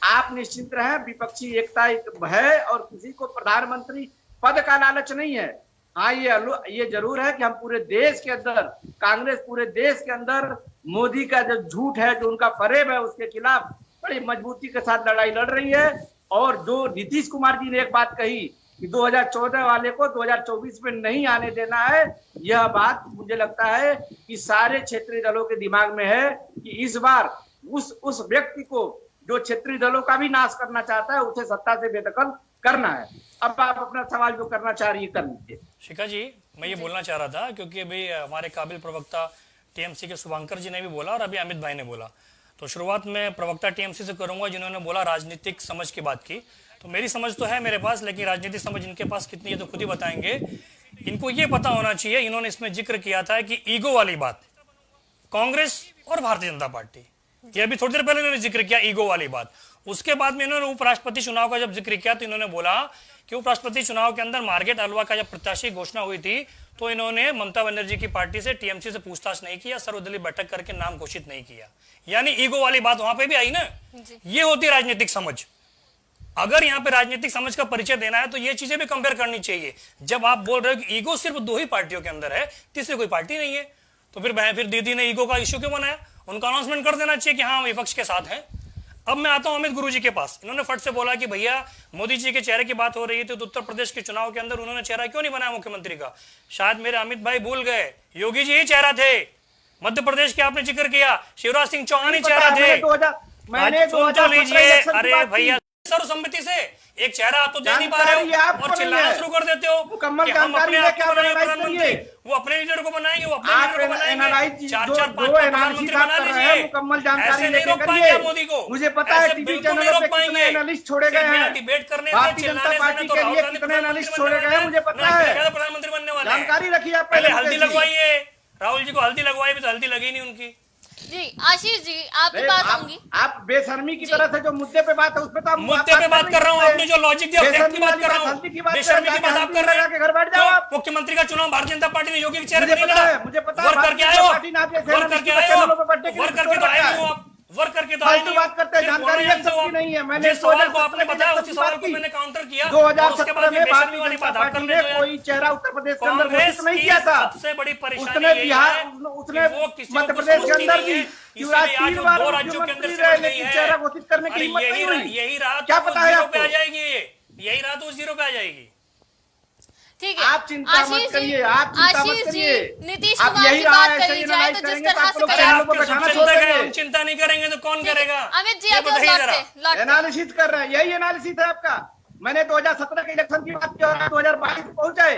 आप निश्चिंत रहे, विपक्षी एकता है और किसी को प्रधानमंत्री पद का लालच नहीं है। हाँ, ये जरूर है कि हम पूरे देश के अंदर, कांग्रेस पूरे देश के अंदर मोदी का जो झूठ है, जो उनका फरेब है, उसके खिलाफ बड़ी मजबूती के साथ लड़ाई लड़ रही है। और जो नीतीश कुमार जी ने एक बात कही कि 2014 वाले को 2024 में नहीं आने देना है, यह बात मुझे लगता है कि सारे क्षेत्रीय दलों के दिमाग में है कि इस बार उस व्यक्ति को जो क्षेत्रीय दलों का भी नाश करना चाहता है, उसे सत्ता से बेदखल करना है। अब आप अपना सवाल जो करना चाह रही है कर लीजिए। शिखा जी, मैं ये बोलना चाह रहा था क्योंकि अभी हमारे काबिल प्रवक्ता टीएमसी के शुभंकर जी ने भी बोला और अभी अमित भाई ने बोला, तो शुरुआत में प्रवक्ता टीएमसी से करूंगा जिन्होंने बोला राजनीतिक समझ की बात की। तो मेरी समझ तो है मेरे पास, लेकिन राजनीतिक समझ इनके पास कितनी है तो खुद ही बताएंगे। इनको ये पता होना चाहिए, इन्होंने इसमें जिक्र किया था कि ईगो वाली बात, कांग्रेस और भारतीय जनता पार्टी, ये अभी थोड़ी देर पहले इन्होंने जिक्र किया ईगो वाली बात। उसके बाद में इन्होंने उपराष्ट्रपति चुनाव का जब जिक्र किया तो इन्होंने बोला कि उपराष्ट्रपति चुनाव के अंदर मार्गरेट अल्वा का जब प्रत्याशी घोषणा हुई थी तो इन्होंने ममता बनर्जी की पार्टी से, टीएमसी से पूछताछ नहीं किया, सर्वदलीय बैठक करके नाम घोषित नहीं किया। यानी ईगो वाली बात वहां पे भी आई ना। ये होती राजनीतिक समझ। अगर यहाँ पे राजनीतिक समझ का परिचय देना है तो ये चीजें भी कंपेयर करनी चाहिए। जब आप बोल रहे हो कि ईगो सिर्फ 2 ही पार्टियों के अंदर है, तीसरी कोई पार्टी नहीं है, तो फिर दीदी ने ईगो का इश्यू क्यों बनाया? उनको अनाउंसमेंट कर देना चाहिए कि हाँ, विपक्ष के साथ है। अब मैं आता हूं अमित गुरुजी के पास। इन्होंने फट से बोला कि भैया मोदी जी के चेहरे की बात हो रही थी तो उत्तर प्रदेश के चुनाव के अंदर उन्होंने चेहरा क्यों नहीं बनाया मुख्यमंत्री का? शायद मेरे अमित भाई भूल गए, योगी जी ही चेहरा थे। मध्य प्रदेश के आपने जिक्र किया, शिवराज सिंह चौहान ही चेहरा थे। मैंने लीजिए, अरे भैया सर्वसम्मति से एक चेहरा आप तो दे नहीं पा रहे हो और चिल्लाना शुरू कर देते हो कि हम अपने आप को बनाएंगे प्रधानमंत्री। वो अपने लीडर को बनाएंगे, वो अपने लीडर को बनाएंगे। 4-4, 5 प्रधानमंत्री बना लीजिए। ऐसे नहीं रोक पाएंगे मोदी को, मुझे पता है बिल्कुल नहीं रोक पाएंगे। एनालिस्ट छोड़े गए हैं डिबेट करने भारतीय जनता पार्टी के लिए, कितने एनालिस्ट छोड़े गए हैं मुझे पता है। प्रधानमंत्री बनने वाले जानकारी रखिए आप। पहले हल्दी लगवाइए, राहुल जी को हल्दी लगवाई भी तो हल्दी लगी नहीं उनकी। जी आशीष जी, आपकी बात आऊंगी। आप बेशर्मी की तरह से जो मुद्दे पे बात है उस पे तो मुद्दे पे बात कर रहा हूँ, आपने जो लॉजिक दिया फैक्ट की बात कर रहा हूँ। बेशर्मी की बात आप कर रहे हैं। घर बैठ जाओ आप। मुख्यमंत्री का चुनाव भारतीय जनता पार्टी ने योगी के चेहरे पर नहीं लड़ा। मुझे पता है, वर्क करके आए हो, वर्क करके आए हो, वर्क करके तो आए हो आप, वर्क करके तो आए बात करते हैं। जानकारी नहीं है। मैंने जिस सवाल को आपने बताया उसी सवाल को मैंने काउंटर किया। 2017 में भारतीय जनता पार्टी ने कोई चेहरा उत्तर प्रदेश के अंदर घोषित नहीं किया था। सबसे बड़ी परेशानी उसने बिहार, उसने मध्य प्रदेश के अंदर भी युवराज 3 बार मुख्यमंत्री रहे, लेकिन चेहरा घोषित करने की हिम्मत नहीं हुई। यही रात क्या पता है आपको? आ जाएगी, यही रात उस 0 पे आ जाएगी। ठीक है, आप चिंता मत करिए, आप चिंता मत करिए। नीतीश कुमार की बात करी जाए तो जिस तरह से हम चिंता नहीं करेंगे तो कौन करेगा? अमित जी आप एनालिसिस कर रहे हैं, यही एनालिसिस है आपका। मैंने 2017 के इलेक्शन की बात की और 2022 पहुंचाए।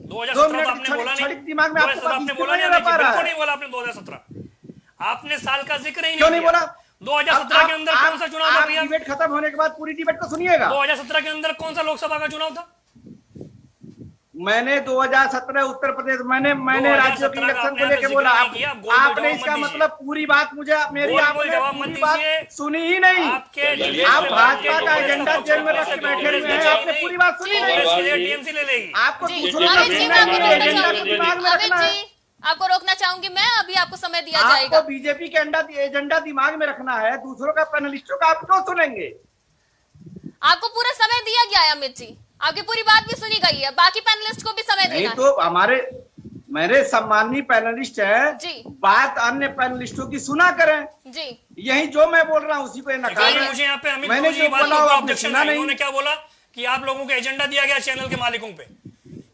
2017 आपने बोला नहीं, दिमाग में आपने बोला नहीं बोला आपने 2017 आपने साल का जिक्र ही क्यों नहीं बोला? 2017 के अंदर कौन सा चुनाव था भैया? डिबेट खत्म होने के बाद पूरी डिबेट को सुनिएगा। 2017 के अंदर कौन सा लोकसभा का चुनाव था? मैंने 2017 उत्तर प्रदेश, मैंने राज्यों के इलेक्शन को लेकर बोला। आपने इसका मतलब पूरी बात मुझे मेरी आपने पूरी बात सुनी ही नहीं। आप भाजपा का एजेंडा जेल में रख के बैठे हुए हैं, आपने पूरी बात सुनी नहीं। टीएमसी ले लेगी आपको दूसरों का एजेंडा दिमाग में रखना है। आपको रोकना चाहूंगी मैं, अभी आपको समय दिया जाएगा। आपको बीजेपी के एजेंडा दिमाग में रखना है, दूसरों का पैनलिस्टों का आप क्यों सुनेंगे? आपको पूरा समय दिया गया है अमित जी, आपकी पूरी बात भी सुनी गई है, बाकी पैनलिस्ट को भी समय देना है। तो मेरे सम्माननीय पैनलिस्ट हैं जी, बात अन्य पैनलिस्टों की सुना करें जी। यही जो मैं बोल रहा हूँ उसी को नकार। मुझे यहाँ पे अमित मैंने जो बोला आपने सुना नहीं। उन्होंने क्या बोला कि आप लोगों को एजेंडा दिया गया चैनल के मालिकों पे,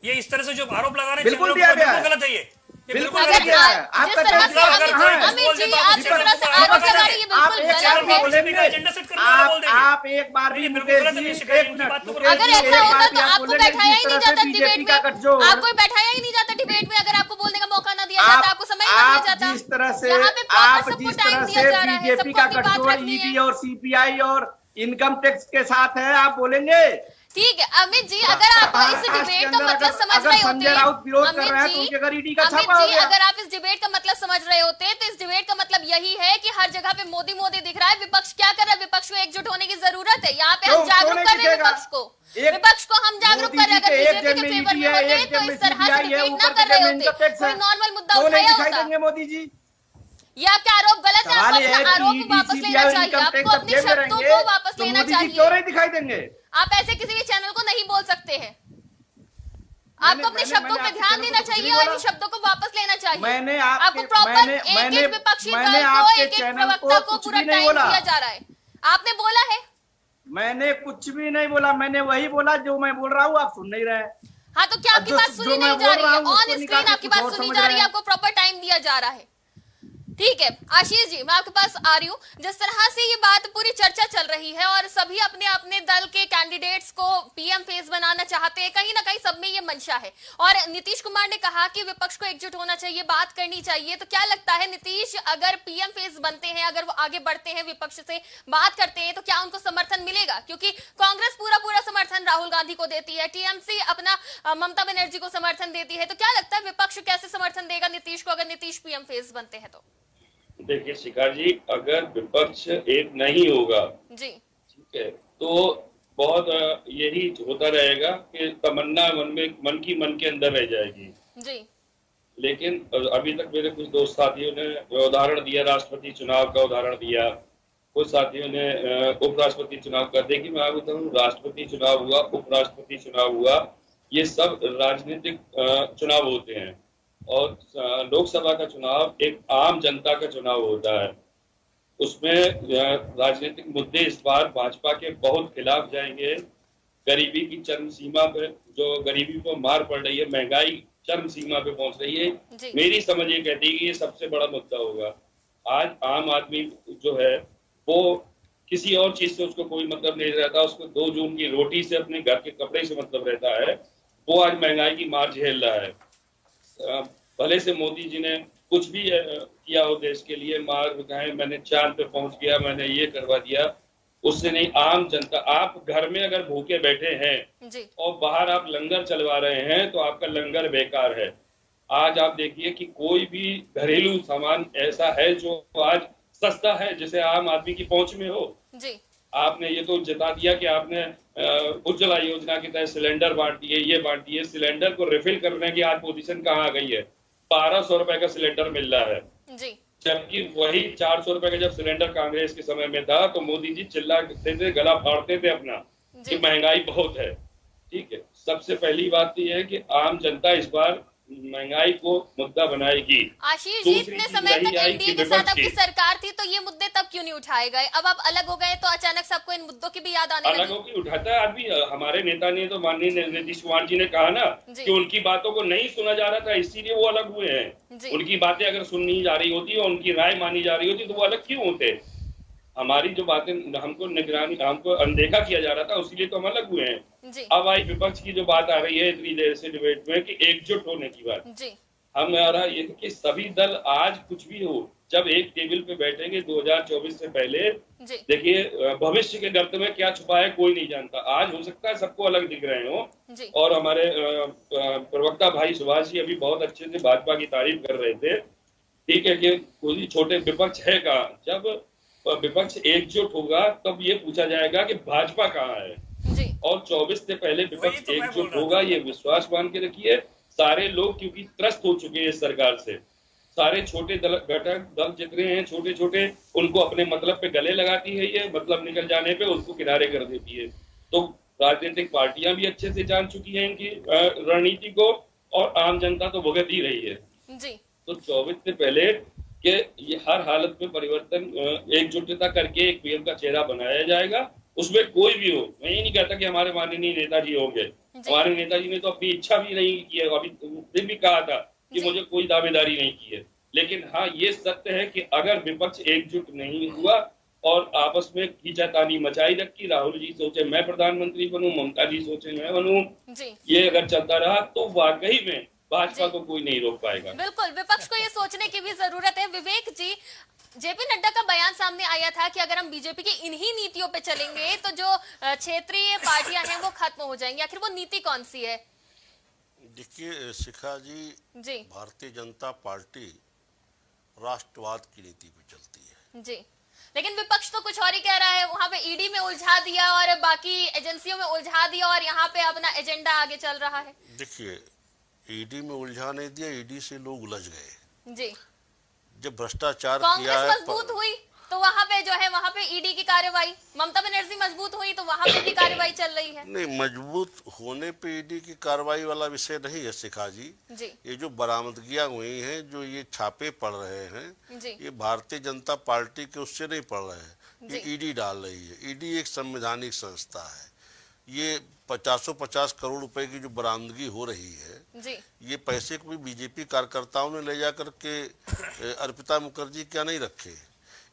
ये इस तरह से जो आरोप लगा रहे हैं बिल्कुल दिया गया, गलत है। ये बिल्कुल गलत है। आपका अमित जी आप जिस तरह से आरोप लगा रही है बिल्कुल गलत है। आप एक बार भी अगर ऐसा होता तो आपको बैठाया ही नहीं जाता डिबेट में, आपको बैठाया ही नहीं जाता डिबेट में। अगर आपको बोलने का मौका ना दिया जाता, आपको समय नहीं दिया जाता। जिस तरह से बीजेपी का गठजोड़ ईडी और सीपीआई और इनकम टैक्स के साथ है, आप बोलेंगे? ठीक है अमित जी, अगर आप इस डिबेट का मतलब समझ रहे होते, अगर आप इस डिबेट का मतलब समझ रहे होते तो इस डिबेट का मतलब यही है कि हर जगह पे मोदी मोदी दिख रहा है, विपक्ष क्या कर रहा है? विपक्ष को एकजुट होने की जरूरत है। यहाँ पे हम जागरूक कर रहे हैं विपक्ष को हम जागरूक कर रहे हैं। अगर बीजेपी के फेवर में होते तो इस तरह से डिबेट ना कर रहे होते, कोई नॉर्मल मुद्दा उठाया होता। मोदी जी, ये आपके आरोप गलत है, आपको आरोप वापस लेना चाहिए, आपको अपनी शर्तों को वापस लेना चाहिए। क्यों नहीं दिखाई देंगे? आप ऐसे किसी भी चैनल को नहीं बोल सकते हैं। आपको अपने शब्दों पे ध्यान देना चाहिए और इन शब्दों को वापस लेना चाहिए। मैंने आपको प्रॉपर एक विपक्षी दल को, एक प्रवक्ता को पूरा टाइम दिया जा रहा है। आपने बोला है? मैंने कुछ भी नहीं बोला, मैंने वही बोला जो मैं बोल रहा हूँ, आप सुन नहीं रहे। हाँ, तो क्या आपकी बात सुनी नहीं जा रही है? ऑन स्क्रीन आपकी बात सुनी जा रही है, आपको प्रॉपर टाइम दिया जा रहा है। ठीक है आशीष जी, मैं आपके पास आ रही हूँ। जिस तरह से ये बात पूरी चर्चा चल रही है और सभी अपने अपने दल के कैंडिडेट्स को पीएम फेस बनाना चाहते हैं, कहीं ना कहीं सब में ये मंशा है। और नीतीश कुमार ने कहा कि विपक्ष को एकजुट होना चाहिए, बात करनी चाहिए। तो क्या लगता है नीतीश अगर पीएम फेस बनते हैं, अगर वो आगे बढ़ते हैं, विपक्ष से बात करते हैं, तो क्या उनको समर्थन मिलेगा? क्योंकि कांग्रेस पूरा समर्थन राहुल गांधी को देती है, टीएमसी अपना ममता बनर्जी को समर्थन देती है। तो क्या लगता है विपक्ष कैसे समर्थन देगा नीतीश को अगर नीतीश पीएम फेस बनते हैं? तो देखिए शिखा जी, अगर विपक्ष एक नहीं होगा जी, ठीक है, तो बहुत यही होता रहेगा कि तमन्ना मन के अंदर रह जाएगी जी। लेकिन अभी तक मेरे कुछ दोस्त साथियों ने उदाहरण दिया, राष्ट्रपति चुनाव का उदाहरण दिया, कुछ साथियों ने उपराष्ट्रपति चुनाव का। देखिए मैं आपको बताऊं, राष्ट्रपति चुनाव हुआ, उपराष्ट्रपति चुनाव हुआ, ये सब राजनीतिक चुनाव होते हैं और लोकसभा का चुनाव एक आम जनता का चुनाव होता है। उसमें राजनीतिक मुद्दे इस बार भाजपा के बहुत खिलाफ जाएंगे। गरीबी की चरम सीमा पे, जो गरीबी पर मार पड़ रही है, महंगाई चरम सीमा पे पहुंच रही है, मेरी समझ ये कहती है कि ये सबसे बड़ा मुद्दा होगा। आज आम आदमी जो है वो किसी और चीज से उसको कोई मतलब नहीं रहता, उसको 2 जून की रोटी से, अपने घर के कपड़े से मतलब रहता है। वो आज महंगाई की मार झेल रहा है। भले से मोदी जी ने कुछ भी किया हो देश के लिए, मार कहें मैंने चांद पे पहुंच गया, मैंने ये करवा दिया, उससे नहीं। आम जनता, आप घर में अगर भूखे बैठे हैं जी, और बाहर आप लंगर चलवा रहे हैं तो आपका लंगर बेकार है। आज आप देखिए कि कोई भी घरेलू सामान ऐसा है जो आज सस्ता है जिसे आम आदमी की पहुंच में हो जी। आपने ये तो जता दिया कि आपने उज्ज्वला योजना के तहत सिलेंडर बांट दिए, ये बांट दिए। सिलेंडर को रिफिल करने की आज पोजीशन कहाँ आ गई है? 1200 रुपए का सिलेंडर मिल रहा है जी। जबकि वही 400 रुपए का जब सिलेंडर कांग्रेस के समय में था तो मोदी जी चिल्लाते थे, गला फाड़ते थे अपना कि महंगाई बहुत है। ठीक है, सबसे पहली बात तो यह है कि आम जनता इस बार महंगाई को मुद्दा बनाएगी। आशीष जी, इतने समय तक एनडीए के साथ आपकी सरकार थी तो ये मुद्दे तब क्यों नहीं उठाए गए? अब आप अलग हो गए तो अचानक सबको इन मुद्दों की भी याद आने लगी। अलग होकर उठाता है आदमी। हमारे नेता ने तो, माननीय नीतीश कुमार जी ने कहा ना कि उनकी बातों को नहीं सुना जा रहा था, इसीलिए वो अलग हुए हैं। उनकी बातें अगर सुननी जा रही होती और उनकी राय मानी जा रही होती तो वो अलग क्यों होते? हमारी जो बातें, हमको निगरानी, हमको अनदेखा किया जा रहा था, उसीलिए तो हम अलग हुए हैं। अब आई विपक्ष की जो बात आ रही है इतनी देर से डिबेट में कि एकजुट होने की बात, हमारा ये कि सभी दल आज कुछ भी हो, जब एक टेबल पे बैठेंगे 2024 से पहले, देखिए भविष्य के गर्त में क्या छुपा है कोई नहीं जानता। आज हो सकता है सबको अलग दिख रहे हो। और हमारे प्रवक्ता भाई सुभाष जी अभी बहुत अच्छे से भाजपा की तारीफ कर रहे थे। ठीक है कि कोई छोटे विपक्ष है कहाँ? जब विपक्ष एकजुट होगा तब ये पूछा जाएगा कि भाजपा कहाँ है। और 24 से पहले विपक्ष एकजुट होगा, ये विश्वास मान के रखिए। सारे लोग क्योंकि त्रस्त हो चुके हैं इस सरकार से, सारे छोटे दल, घटक दल जितने हैं छोटे छोटे, उनको अपने मतलब पे गले लगाती है ये, मतलब निकल जाने पे उसको किनारे कर देती है। तो राजनीतिक पार्टियां भी अच्छे से जान चुकी हैं इनकी रणनीति को और आम जनता तो भुगत ही रही है। तो 24 से पहले कि ये हर हालत में परिवर्तन, एकजुटता करके एक पीएम का चेहरा बनाया जाएगा। उसमें कोई भी हो, मैं ये नहीं कहता कि हमारे माननीय नेताजी होंगे। हमारे नेताजी ने तो अपनी इच्छा भी नहीं की है, अभी दिन भी कहा था कि मुझे कोई दावेदारी नहीं की है। लेकिन हाँ ये सत्य है कि अगर विपक्ष एकजुट नहीं हुआ और आपस में खींचातानी मचाई रखी, राहुल जी सोचे मैं प्रधानमंत्री बनूं, ममता जी सोचे मैं बनूं, ये अगर चलता रहा तो वाकई में भाजपा को कोई नहीं रोक पाएगा। बिल्कुल, विपक्ष को ये सोचने की भी जरूरत है। विवेक जी, जेपी नड्डा का बयान सामने आया था कि अगर हम बीजेपी की इन्हीं नीतियों पे चलेंगे तो जो क्षेत्रीय पार्टियां हैं वो खत्म हो जाएंगी। आखिर वो नीति कौन सी है? देखिए शिखा जी, भारतीय जनता पार्टी राष्ट्रवाद की नीति पे चलती है जी, लेकिन विपक्ष तो कुछ और ही कह रहा है। वहां पे ईडी में उलझा दिया और बाकी एजेंसियों में उलझा दिया और यहाँ पे अपना एजेंडा आगे चल रहा है। देखिए ईडी में उलझा नहीं दिया, ईडी से लोग उलझ गए जी। जब भ्रष्टाचार कांग्रेस किया है, मजबूत हुई तो वहां पे जो है वहां पे ईडी की कार्रवाई, ममता बनर्जी मजबूत हुई तो वहां पे भी कार्रवाई चल रही है। नहीं, मजबूत होने पे ईडी की कार्रवाई वाला विषय नहीं है शिखा जी। ये जो बरामदगियां हुई हैं, जो ये छापे पड़ रहे हैं, ये भारतीय जनता पार्टी के उससे नहीं पड़ रहे हैं, ये ईडी डाल रही है। ईडी एक संवैधानिक संस्था है। ये 50 करोड़ रुपए की जो बरामदगी हो रही है, ये पैसे को भी बीजेपी कार्यकर्ताओं ने ले जाकर के अर्पिता मुखर्जी क्या नहीं रखे।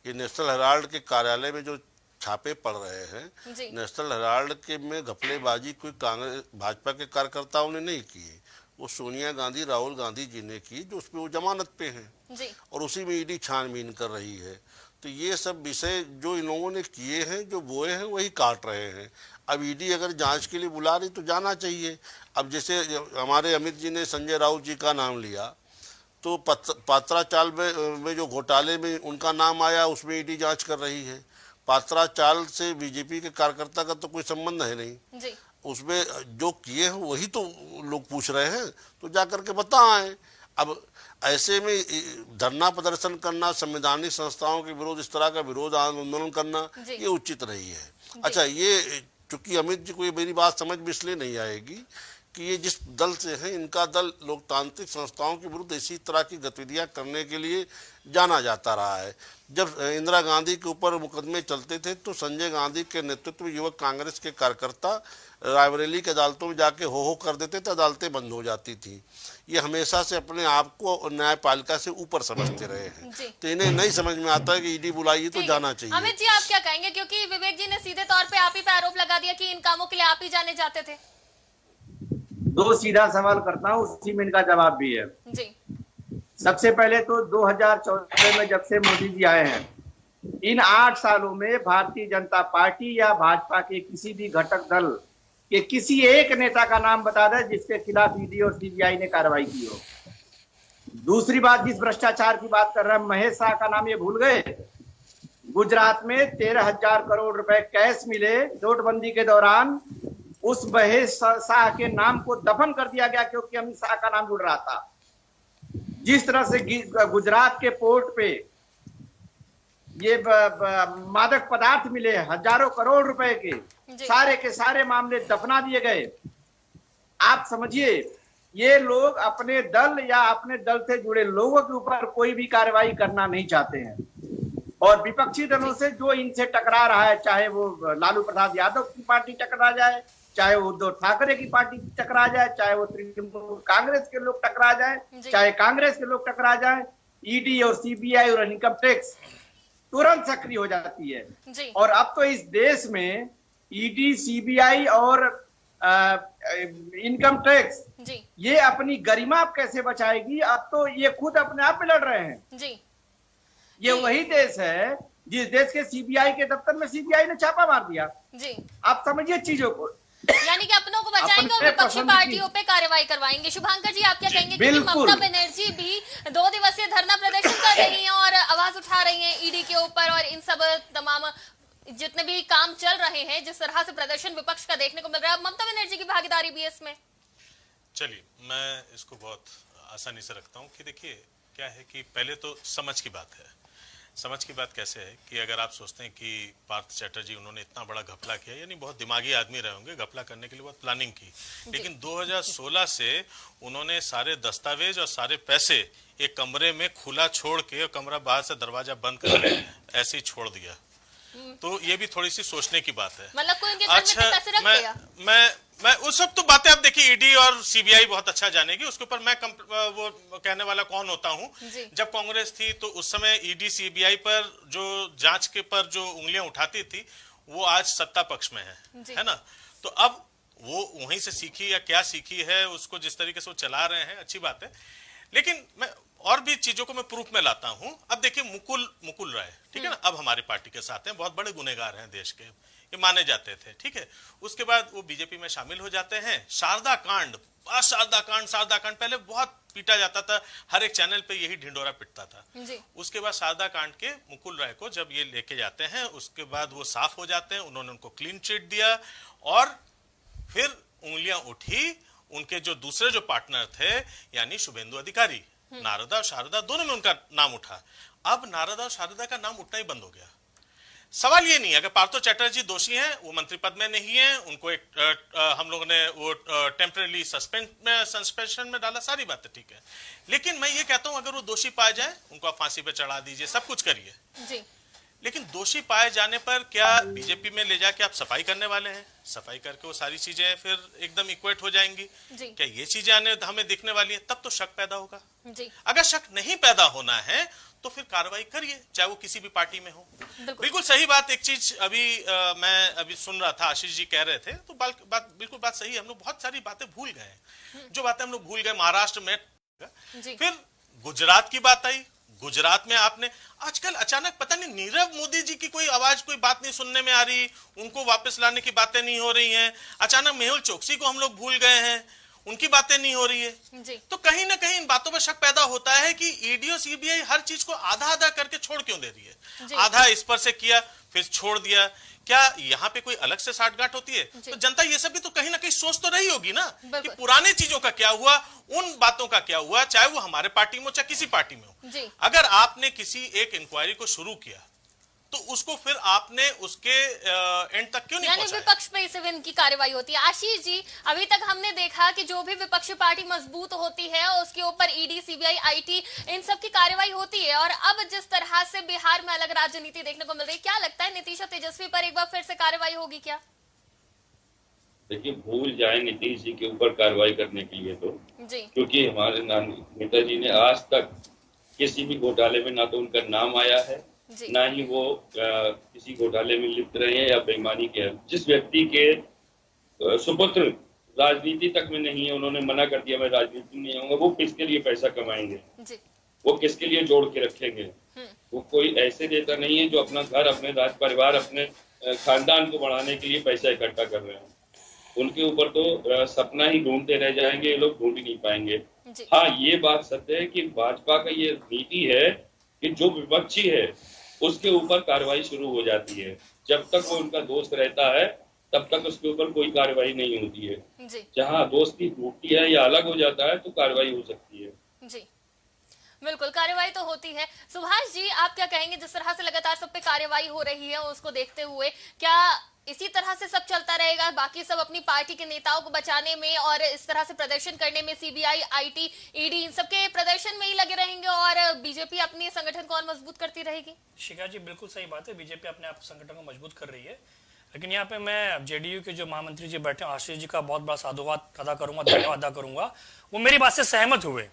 ये नेशनल हेराल्ड के कार्यालय में जो छापे पड़ रहे हैं, नेशनल हेराल्ड के में घपलेबाजी कोई कांग्रेस भाजपा के कार्यकर्ताओं ने नहीं की, वो सोनिया गांधी राहुल गांधी जी ने की, जो उसपे वो जमानत पे हैं और उसी में ईडी छानबीन कर रही है। तो ये सब विषय जो इन लोगों ने किए हैं, जो बोए हैं, वही काट रहे हैं। अब ईडी अगर जांच के लिए बुला रही तो जाना चाहिए। अब जैसे हमारे अमित जी ने संजय राउत जी का नाम लिया, तो पात्रा चाल में जो घोटाले में उनका नाम आया, उसमें ईडी जांच कर रही है। पात्रा चाल से बीजेपी के कार्यकर्ता का तो कोई संबंध है नहीं, उसमें जो किए हैं वही तो लोग पूछ रहे हैं, तो जाकर के बताएं। अब ऐसे में धरना प्रदर्शन करना, संवैधानिक संस्थाओं के विरोध, इस तरह का विरोध आंदोलन करना, ये उचित नहीं है। अच्छा, ये चूंकि अमित जी को ये मेरी बात समझ में इसलिए नहीं आएगी कि ये जिस दल से हैं, इनका दल लोकतांत्रिक संस्थाओं के विरुद्ध इसी तरह की गतिविधियां करने के लिए जाना जाता रहा है। जब इंदिरा गांधी के ऊपर मुकदमे चलते थे तो संजय गांधी के नेतृत्व में युवक कांग्रेस के कार्यकर्ता रायबरेली की अदालतों में जाके हो कर देते थे, अदालतें बंद हो जाती थी। ये हमेशा से अपने आप को न्यायपालिका से ऊपर समझते रहे हैं, तो इन्हें नहीं समझ में आता है कि ईडी बुलाई तो जाना चाहिए। अमित जी, आप क्या कहेंगे, क्योंकि विवेक जी ने सीधे तौर पे आप ही पे आरोप लगा दिया कि इन कामों के लिए आप ही जाने जाते थे। दो सीधा सवाल करता हूँ, उसी में इनका जवाब भी है जी। सबसे पहले तो 2014 में जब से मोदी जी आए हैं, इन 8 सालों में भारतीय जनता पार्टी या भाजपा के किसी भी घटक दल के किसी एक नेता का नाम बता दें जिसके खिलाफ ईडी और सीबीआई ने कार्रवाई की हो। दूसरी बात, जिस भ्रष्टाचार की बात कर रहे हैं, महेश शाह का नाम ये भूल गए। गुजरात में 13,000 करोड़ रुपए कैश मिले नोटबंदी के दौरान, उस महेश शाह के नाम को दफन कर दिया गया क्योंकि अमित शाह का नाम जुड़ रहा था। जिस तरह से गुजरात के पोर्ट पे ये मादक पदार्थ मिले हजारों करोड़ रुपए के सारे मामले दफना दिए गए। आप समझिए, ये लोग अपने दल या अपने दल से जुड़े लोगों के ऊपर कोई भी कार्रवाई करना नहीं चाहते हैं, और विपक्षी दलों से जो इनसे टकरा रहा है, चाहे वो लालू प्रसाद यादव की पार्टी टकरा जाए, चाहे वो उद्धव ठाकरे की पार्टी टकरा जाए, चाहे वो तृणमूल कांग्रेस के लोग टकरा जाए, चाहे कांग्रेस के लोग टकरा जाए, ईडी और सीबीआई और इनकम टैक्स तुरंत सक्रिय हो जाती है। और अब तो इस देश में ईडी, सीबीआई और इनकम टैक्स ये अपनी गरिमा कैसे बचाएगी, अब तो ये खुद अपने आप में लड़ रहे हैं। ये वही देश है जिस देश के सीबीआई के दफ्तर में सीबीआई ने छापा मार दिया। आप समझिए चीजों को, यानी कि अपनों को बचाएंगे और विपक्षी पार्टियों पे कार्रवाई करवाएंगे। शुभांकर जी, आप क्या कहेंगे, क्योंकि ममता बनर्जी भी 2 दिवसीय धरना प्रदर्शन कर रही हैं और आवाज उठा रही हैं ईडी के ऊपर, और इन सब तमाम जितने भी काम चल रहे हैं, जिस तरह से प्रदर्शन विपक्ष का देखने को मिल रहा है, ममता बनर्जी की भागीदारी भी है इसमें। चलिए, मैं इसको बहुत आसानी से रखता हूँ कि देखिए क्या है कि पहले तो समझ की बात है। समझ की बात कैसे है कि अगर आप सोचते हैं कि पार्थ चैटर्जी उन्होंने इतना बड़ा घपला किया, यानी बहुत दिमागी आदमी रहे होंगे, घपला करने के लिए बहुत प्लानिंग की, लेकिन 2016 से उन्होंने सारे दस्तावेज और सारे पैसे एक कमरे में खुला छोड़ के, कमरा बाहर से दरवाजा बंद करके ऐसे ही छोड़ दिया। तो ये भी थोड़ी सी सोचने की बात है। मतलब कोई इनके अच्छा, मैं उस सब तो बातें, अब देखिए ईडी और सीबीआई बहुत अच्छा जानेगी, उसके ऊपर मैं वो कहने वाला कौन होता हूं। जब कांग्रेस थी तो उस समय ईडी सीबीआई पर जो जांच के पर जो उंगलियां उठाती थी, वो आज सत्ता पक्ष में है ना। तो अब वो वहीं से सीखी या क्या सीखी है, उसको जिस तरीके से वो चला रहे हैं, अच्छी बात है। लेकिन मैं और भी चीजों को मैं प्रूफ में लाता हूं। अब देखिए मुकुल राय, ठीक है ना, अब हमारी पार्टी के साथ हैं, बहुत बड़े गुनहगार हैं देश के, ये माने जाते थे, ठीक है। उसके बाद वो बीजेपी में शामिल हो जाते हैं। शारदा कांड पहले बहुत पीटा जाता था, हर एक चैनल पे यही ढिंडोरा पिटता था। उसके बाद शारदा कांड के मुकुल राय को जब ये लेके जाते हैं, उसके बाद वो साफ हो जाते हैं, उन्होंने उनको क्लीन चिट दिया, और फिर उंगलियां उठी उनके जो दूसरे जो पार्टनर थे, यानी शुभेंदु अधिकारी, नारदा और शारदा दोनों में उनका नाम उठा। अब नारदा और शारदा का नाम उठना ही बंद हो गया। सवाल ये नहीं है, अगर पार्थो चैटर्जी दोषी हैं, वो मंत्री पद में नहीं है, उनको एक हम लोगों ने वो टेम्पररी सस्पेंशन में डाला, सारी बातें ठीक है, लेकिन मैं ये कहता हूं अगर वो दोषी पाए जाए उनको आप फांसी पे चढ़ा दीजिए, सब कुछ करिए जी। लेकिन दोषी पाए जाने पर क्या बीजेपी में ले जाके आप सफाई करने वाले हैं? सफाई करके वो सारी चीजें फिर एकदम इक्वेट हो जाएंगी? क्या ये चीजें आने हमें दिखने वाली है? तब तो शक पैदा होगा जी। अगर शक नहीं पैदा होना है तो फिर कार्रवाई करिए, चाहे वो किसी भी पार्टी में हो। बिल्कुल सही बात। एक चीज अभी मैं अभी सुन रहा था, आशीष जी कह रहे थे, तो बिल्कुल बात सही है। हम लोग बहुत सारी बातें भूल गए, जो बातें हम लोग भूल गए महाराष्ट्र में, फिर गुजरात की बात आई। गुजरात में आपने आजकल अचानक पता नहीं नीरव मोदी जी की कोई आवाज, कोई बात नहीं सुनने में आ रही, उनको वापस लाने की बातें नहीं हो रही हैं। अचानक मेहुल चोकसी को हम लोग भूल गए हैं, उनकी बातें नहीं हो रही है जी। तो कहीं ना कहीं इन बातों पर शक पैदा होता है कि ईडी और सीबीआई हर चीज को आधा आधा करके छोड़ क्यों दे रही है? आधा इस पर से किया फिर छोड़ दिया, क्या यहाँ पे कोई अलग से साठगांठ होती है? तो जनता ये सब भी तो कहीं ना कहीं सोच तो रही होगी ना कि पुराने चीजों का क्या हुआ, उन बातों का क्या हुआ, चाहे वो हमारे पार्टी में हो चाहे किसी पार्टी में हो। अगर आपने किसी एक इंक्वायरी को शुरू किया तो उसको फिर आपने उसके एंड तक क्यों नहीं पहुंचाया? विपक्ष पे इस की कार्रवाई होती है। आशीष जी, अभी तक हमने देखा कि जो भी विपक्षी पार्टी मजबूत होती है उसके ऊपर ईडी, सीबीआई, आईटी, इन सब की कार्रवाई होती है, और अब जिस तरह से बिहार में अलग राजनीति देखने को मिल रही है, क्या लगता है नीतीश और तेजस्वी पर एक बार फिर से कार्रवाई होगी क्या? देखिए, भूल जाए नीतीश जी के ऊपर कार्रवाई करने के लिए तो जी, क्योंकि हमारे नेताजी ने आज तक किसी भी घोटाले में ना तो उनका नाम आया है, ना ही वो किसी घोटाले में लिप्त रहे हैं या बेईमानी के। जिस व्यक्ति के सुपुत्र राजनीति तक में नहीं है, उन्होंने मना कर दिया मैं राजनीति में नहीं आऊंगा, वो किसके लिए पैसा कमाएंगे? वो किसके लिए जोड़ के रखेंगे? वो कोई ऐसे नेता नहीं है जो अपना घर, अपने राज परिवार, अपने खानदान को बढ़ाने के लिए पैसा इकट्ठा कर रहे हैं। उनके ऊपर तो सपना ही ढूंढते रह जाएंगे, ये लोग ढूंढ ही नहीं पाएंगे। हाँ, ये बात सत्य है कि भाजपा का ये नीति है कि जो विपक्षी है उसके ऊपर कार्रवाई शुरू हो जाती है। जब तक वो उनका दोस्त रहता है तब तक उसके ऊपर कोई कार्रवाई नहीं होती है। जहाँ दोस्ती टूटती है या अलग हो जाता है तो कार्रवाई हो सकती है। जी बिल्कुल, कार्रवाई तो होती है। सुभाष जी, आप क्या कहेंगे, जिस तरह से लगातार सब पे कार्रवाई हो रही है उसको देखते हुए क्या इसी तरह से सब चलता रहेगा? बाकी सब अपनी पार्टी के नेताओं को बचाने में और इस तरह से प्रदर्शन करने में, सीबीआई, आईटी, ईडी, इन सबके प्रदर्शन में ही लगे रहेंगे और बीजेपी अपने संगठन को और मजबूत करती रहेगी? शिखा जी, बिल्कुल सही बात है, बीजेपी अपने आप संगठन को मजबूत कर रही है, लेकिन यहाँ पे मैं जेडीयू के जो महामंत्री जी बैठे आशीष जी का बहुत बड़ा साधुवाद अदा करूंगा, धन्यवाद अदा करूंगा। वो मेरी बात से सहमत हुए।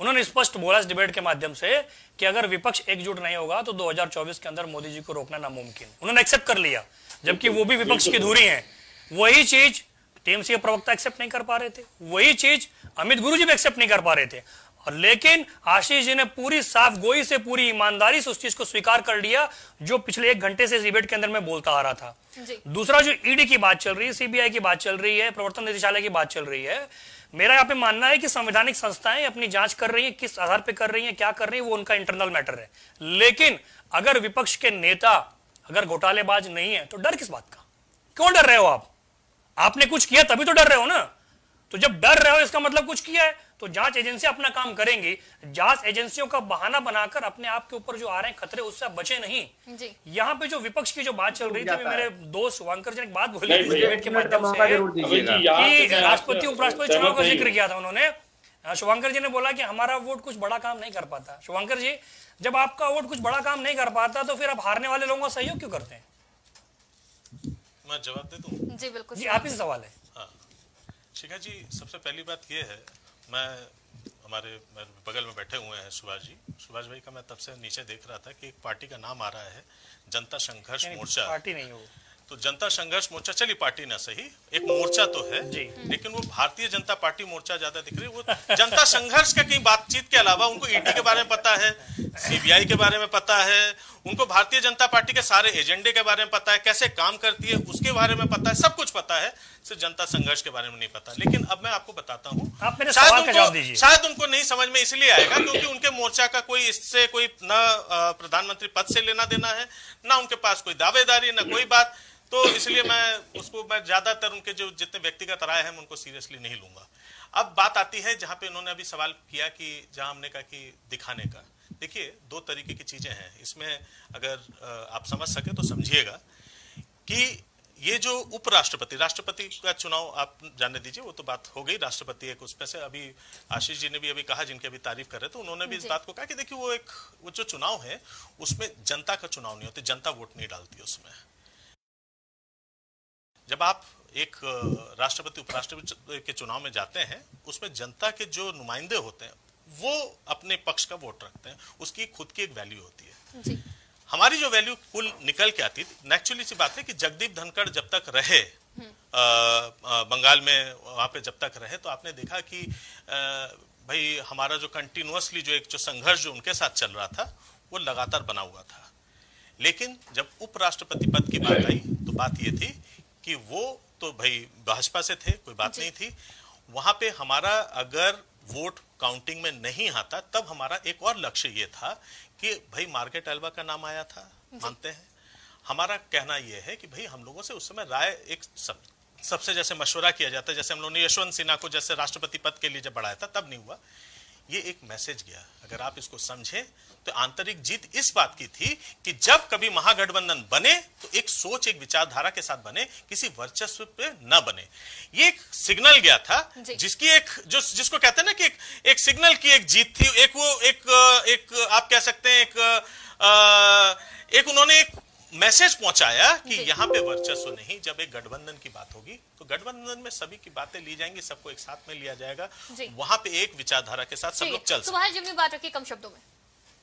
उन्होंने स्पष्ट बोला इस डिबेट के माध्यम से कि अगर विपक्ष एकजुट नहीं होगा तो 2024 के अंदर मोदी जी को रोकना नामुमकिन। उन्होंने एक्सेप्ट कर लिया, जबकि वो भी विपक्ष की धुरी है। वही चीज टीएमसी के प्रवक्ता एक्सेप्ट नहीं कर पा रहे थे, वही चीज अमित गुरु जी भी एक्सेप्ट नहीं कर पा रहे थे, और लेकिन आशीष जी ने पूरी साफ गोई से, पूरी ईमानदारी से उस चीज को स्वीकार कर लिया जो पिछले 1 घंटे से इस डिबेट के अंदर मैं बोलता आ रहा था। दूसरा, जो ईडी की बात चल रही है, सीबीआई की बात चल रही है, प्रवर्तन निदेशालय की बात चल रही है, मेरा यहाँ पे मानना है कि संवैधानिक संस्थाएं अपनी जांच कर रही हैं, किस आधार पे कर रही हैं, क्या कर रही है, वो उनका इंटरनल मैटर है। लेकिन अगर विपक्ष के नेता अगर घोटालेबाज नहीं है तो डर किस बात का? क्यों डर रहे हो आप? आपने कुछ किया तभी तो डर रहे हो ना। तो जब डर रहे हो इसका मतलब कुछ किया है, तो जांच एजेंसी अपना काम करेंगी। जांच एजेंसियों का बहाना बनाकर अपने आप के ऊपर जो आ रहे हैं खतरे, उससे बचे नहीं। यहाँ पे जो विपक्ष की जो बात चल रही थी, मेरे दोस्त शुभंकर जी ने एक बात बोली के माध्यम से कि राष्ट्रपति उपराष्ट्रपति चुनाव का जिक्र किया था उन्होंने। शुभंकर जी ने बोला कि हमारा वोट कुछ बड़ा काम नहीं कर पाता। शुभंकर जी, जब आपका वोट कुछ बड़ा काम नहीं कर पाता तो फिर आप हारने वाले लोगों का सहयोग क्यों करते हैं? मैं जवाब दे दूं? जी बिल्कुल जी, आप ही से सवाल है। हाँ, शिखा जी, सबसे पहली बात यह है, मैं हमारे बगल में बैठे हुए हैं सुभाष भाई का मैं तब से नीचे देख रहा था कि एक पार्टी का नाम आ रहा है जनता संघर्ष मोर्चा। पार्टी नहीं हो तो जनता संघर्ष मोर्चा, चलिए पार्टी ना सही, एक मोर्चा तो है जी, लेकिन वो भारतीय जनता पार्टी मोर्चा ज्यादा दिख रही है। वो जनता संघर्ष के कहीं बातचीत के अलावा उनको ईडी के बारे में पता है, सीबीआई के बारे में पता है, उनको भारतीय जनता पार्टी के सारे एजेंडे के बारे में पता है, कैसे काम करती है उसके बारे में पता है, सब कुछ पता है, सिर्फ जनता संघर्ष के बारे में नहीं पता। लेकिन अब मैं आपको बताता हूँ, शायद उनको नहीं समझ में इसलिए आएगा क्योंकि उनके मोर्चा का कोई इससे कोई न प्रधानमंत्री पद से लेना देना है, ना उनके पास कोई दावेदारी, ना कोई बात, तो इसलिए मैं ज्यादातर उनके जो जितने व्यक्तिगत राय हैं उनको सीरियसली नहीं लूंगा। अब बात आती है जहां पे उन्होंने अभी सवाल किया कि जहां हमने कहा कि दिखाने का, देखिए, दो तरीके की चीजें हैं इसमें, अगर आप समझ सके तो समझिएगा कि ये जो उपराष्ट्रपति राष्ट्रपति का चुनाव आप जानने दीजिए, वो तो बात हो गई, राष्ट्रपति एक उसमें से अभी आशीष जी ने भी अभी कहा, जिनकी अभी तारीफ कर रहे थे, उन्होंने भी इस बात को कहा कि देखिए वो जो चुनाव है उसमें जनता का चुनाव नहीं होता, जनता वोट नहीं डालती उसमें। जब आप एक राष्ट्रपति उपराष्ट्रपति के चुनाव में जाते हैं, उसमें जनता के जो नुमाइंदे होते हैं वो अपने पक्ष का वोट रखते हैं, उसकी खुद की एक वैल्यू होती है जी। हमारी जो वैल्यू कुल निकल के आती थी, नेचुरली सी बात है कि जगदीप धनखड़ जब तक रहे बंगाल में, वहां पे जब तक रहे, तो आपने देखा कि भाई हमारा जो कंटिन्यूअसली जो संघर्ष जो उनके साथ चल रहा था वो लगातार बना हुआ था। लेकिन जब उपराष्ट्रपति पद की बात आई तो बात ये थी कि वो तो भाई भाजपा से थे, कोई बात नहीं थी। वहां पे हमारा अगर वोट काउंटिंग में नहीं आता, तब हमारा एक और लक्ष्य ये था कि भाई मार्केट एल्वा का नाम आया था, मानते हैं। हमारा कहना यह है कि भाई हम लोगों से उस समय राय एक सबसे जैसे मशवरा किया जाता है, जैसे हम लोगों ने यशवंत सिन्हा को जैसे राष्ट्रपति पद के लिए जब बढ़ाया था, तब नहीं हुआ। ये एक मैसेज गया, अगर आप इसको समझें तो आंतरिक जीत इस बात की थी कि जब कभी महागठबंधन बने तो एक सोच, एक विचारधारा के साथ बने, किसी वर्चस्व पे न बने। ये एक सिग्नल गया था, जिसकी एक जिसको कहते हैं ना कि एक सिग्नल की एक जीत थी, एक आप कह सकते हैं एक उन्होंने एक मैसेज पहुंचाया कि यहाँ पे वर्चस्व नहीं। जब एक गठबंधन की बात होगी तो गठबंधन में सभी की बातें ली जाएंगी, सबको एक साथ में लिया जाएगा, वहां पे एक विचारधारा के साथ सब लोग चल सकते। बात रखिए कम शब्दों में।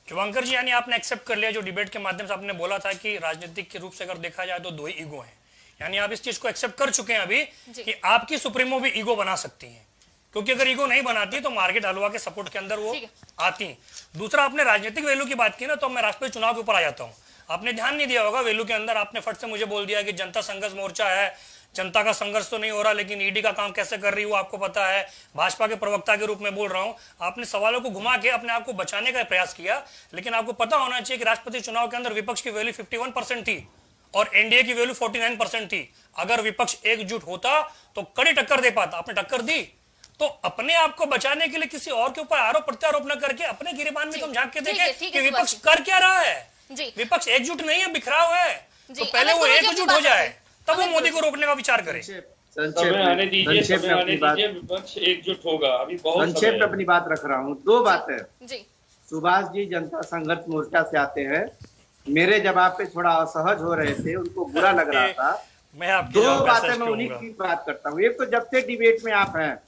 शुभंकर जी, यानी आपने एक्सेप्ट कर लिया जो डिबेट के माध्यम से आपने बोला था कि राजनीतिक के रूप से अगर देखा जाए तो दो ही ईगो हैं, यानी आप इस चीज को एक्सेप्ट कर चुके हैं अभी कि आपकी सुप्रीमो भी ईगो बना सकती है, क्योंकि अगर ईगो नहीं बनाती तो मार्केट हलवा के सपोर्ट के अंदर वो आती है। दूसरा, आपने राजनीतिक वैल्यू की बात की ना, तो मैं राष्ट्रपति चुनाव के ऊपर आ जाता हूँ। आपने ध्यान नहीं दिया होगा वैल्यू के अंदर, आपने फट से मुझे बोल दिया कि जनता संघर्ष मोर्चा है, जनता का संघर्ष तो नहीं हो रहा, लेकिन ईडी का काम कैसे कर रही है वो आपको पता है। भाजपा के प्रवक्ता के रूप में बोल रहा हूं, आपने सवालों को घुमा के अपने आप को बचाने का प्रयास किया, लेकिन आपको पता होना चाहिए कि राष्ट्रपति चुनाव के अंदर विपक्ष की वैल्यू 51% थी और एनडीए की वैल्यू 49% थी। अगर विपक्ष एकजुट होता तो कड़ी टक्कर दे पाता, आपने टक्कर दी। तो अपने आप को बचाने के लिए किसी और के ऊपर आरोप प्रत्यारोप न करके अपने गिरेबान में तुम झांक के देखे कि विपक्ष कर क्या रहा है। विपक्ष एकजुट नहीं है, बिखरा हुआ है, तो पहले वो एकजुट हो जाए, तब वो मोदी को रोकने का विचार करे। विपक्ष एकजुट होगा, अभी बहुत संक्षेप में अपनी बात रख रहा हूँ। दो बातें, सुभाष जी जनता संघर्ष मोर्चा से आते हैं, मेरे जवाब पे थोड़ा असहज हो रहे थे, उनको बुरा लग रहा था। दो बातें मैं उन्हीं की बात करता हूँ। एक तो जब से डिबेट में आप हैं,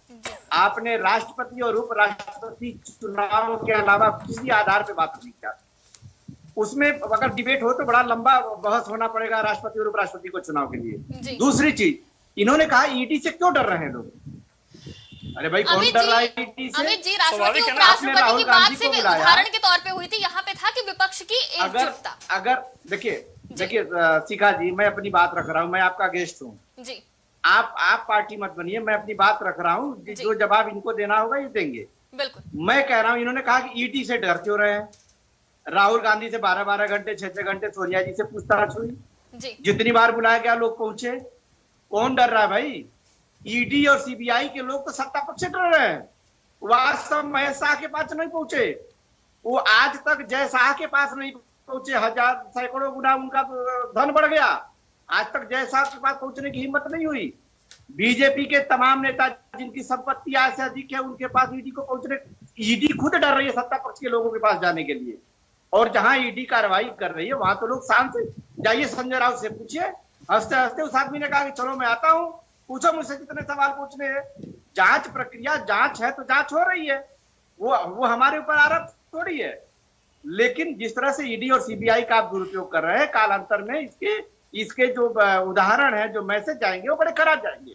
आपने राष्ट्रपति और उपराष्ट्रपति चुनाव के अलावा किसी आधार पे बात नहीं किया। उसमें अगर डिबेट हो तो बड़ा लंबा बहस होना पड़ेगा राष्ट्रपति और उपराष्ट्रपति को चुनाव के लिए। दूसरी चीज, इन्होंने कहा ईडी से क्यों डर रहे हैं लोग? अरे भाई कौन डर रहा है ईडी से? अमित जी, राष्ट्रपति उपराष्ट्रपति की बात से उदाहरण के तौर पे हुई थी, यहाँ पे था कि विपक्ष की एकजुटता। अगर देखिए शिखा जी, मैं अपनी बात रख रहा हूँ, मैं आपका गेस्ट हूँ जी, आप पार्टी मत बनिए, मैं अपनी बात रख रहा हूँ, जो जवाब इनको देना होगा ये देंगे। बिल्कुल, मैं कह रहा हूँ, इन्होंने कहा कि ईडी से डर क्यों रहे हैं? राहुल गांधी से 12-12 घंटे 6-6 घंटे सोनिया जी से पूछताछ हुई, जितनी बार बुलाया गया लोग पहुंचे। कौन डर रहा है भाई? ईडी और सीबीआई के लोग तो सत्ता पक्ष से डर रहे हैं। वास्तव महेश शाह के पास नहीं पहुंचे, वो आज तक जय शाह के पास नहीं पहुंचे। सैकड़ों गुना उनका धन बढ़ गया, आज तक जय शाह के पास पहुंचने की हिम्मत नहीं हुई। बीजेपी के तमाम नेता जिनकी संपत्ति आज से अधिक है, उनके पास ईडी को पहुंचने, ईडी खुद डर रही है सत्ता पक्ष के लोगों के पास जाने के लिए। और जहां ईडी कार्रवाई कर रही है वहां तो लोग शांत से जाइए, संजय राउत से पूछिए। हंसते हंसते उस आदमी ने कहा कि चलो मैं आता हूं, पूछो मुझसे कितने सवाल पूछने हैं। जांच प्रक्रिया, जांच है तो जांच हो रही है, वो हमारे ऊपर आरोप थोड़ी है। लेकिन जिस तरह से ईडी और सीबीआई का आप दुरुपयोग कर रहे हैं, कालांतर में इसके जो उदाहरण है, जो मैसेज जाएंगे वो बड़े खराब जाएंगे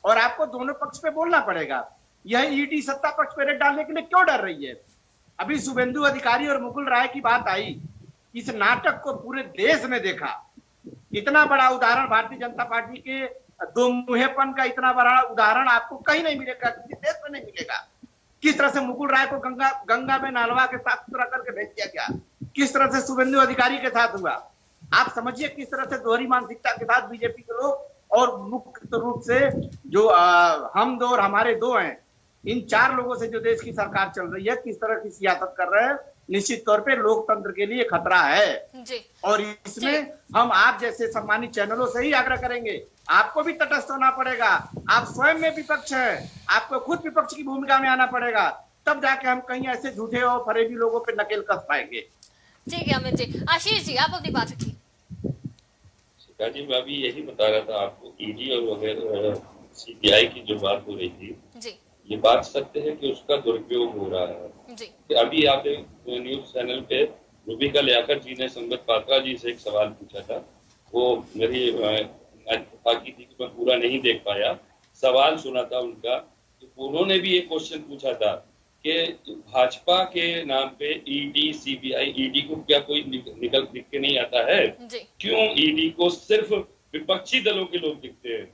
और आपको दोनों पक्ष पे बोलना पड़ेगा। यह ईडी सत्ता पक्ष पे रेड डालने के लिए क्यों डर रही है? अभी शुभेंदु अधिकारी और मुकुल राय की बात आई, इस नाटक को पूरे देश ने देखा। इतना बड़ा उदाहरण भारतीय जनता पार्टी के दो मुहेपन का, इतना बड़ा उदाहरण आपको कहीं नहीं मिलेगा, किसी देश में नहीं मिलेगा। किस तरह से मुकुल राय को गंगा में नहलवा के साथ सुथरा करके भेज दिया गया, किस तरह से शुभेंदु अधिकारी के साथ हुआ। आप समझिए किस तरह से दोहरी मानसिकता के साथ बीजेपी के लोग और मुख्य रूप से जो हम दो और हमारे दो हैं, इन चार लोगों से जो देश की सरकार चल रही है, किस तरह की सियासत कर रहे हैं, निश्चित तौर पे लोकतंत्र के लिए खतरा है। जी और इसमें हम आप जैसे सम्मानित चैनलों से ही आग्रह करेंगे, आपको भी तटस्थ होना पड़ेगा। आप स्वयं में विपक्ष है, आपको खुद विपक्ष की भूमिका में आना पड़ेगा, तब जाके हम कहीं ऐसे झूठे और फरेबी लोगों पे नकेल कस पाएंगे। ठीक है अमित जी। आशीष जी आप अपनी बात रखिए। शिखा जी, मैं अभी यही बता रहा था आपको, ईडी और वगैरह सीबीआई की जो बात हो रही थी जी ये बात सत्य है कि उसका दुरुपयोग हो रहा है जी। कि अभी आप एक न्यूज चैनल पे रूबिका लियाकत जी ने संबित पात्रा जी से एक सवाल पूछा था, वो मेरी बाकी थी कि मैं पूरा नहीं देख पाया, सवाल सुना था उनका, तो उन्होंने भी एक क्वेश्चन पूछा था कि भाजपा के नाम पे ईडी सीबीआई, ईडी को क्या कोई निकल दिख के नहीं आता है, क्यों ईडी को सिर्फ विपक्षी दलों के लोग दिखते हैं।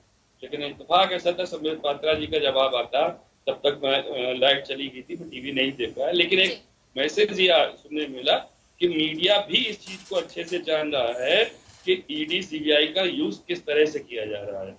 लेकिन इत्तेफाक ऐसा था, संबित पात्रा जी का जवाब आता, तब तक मैं लाइट चली गई थी, मैं टीवी नहीं देख पाया, लेकिन एक मैसेज यह सुनने मिला कि मीडिया भी इस चीज को अच्छे से जान रहा है कि ईडी सीबीआई का यूज किस तरह से किया जा रहा है।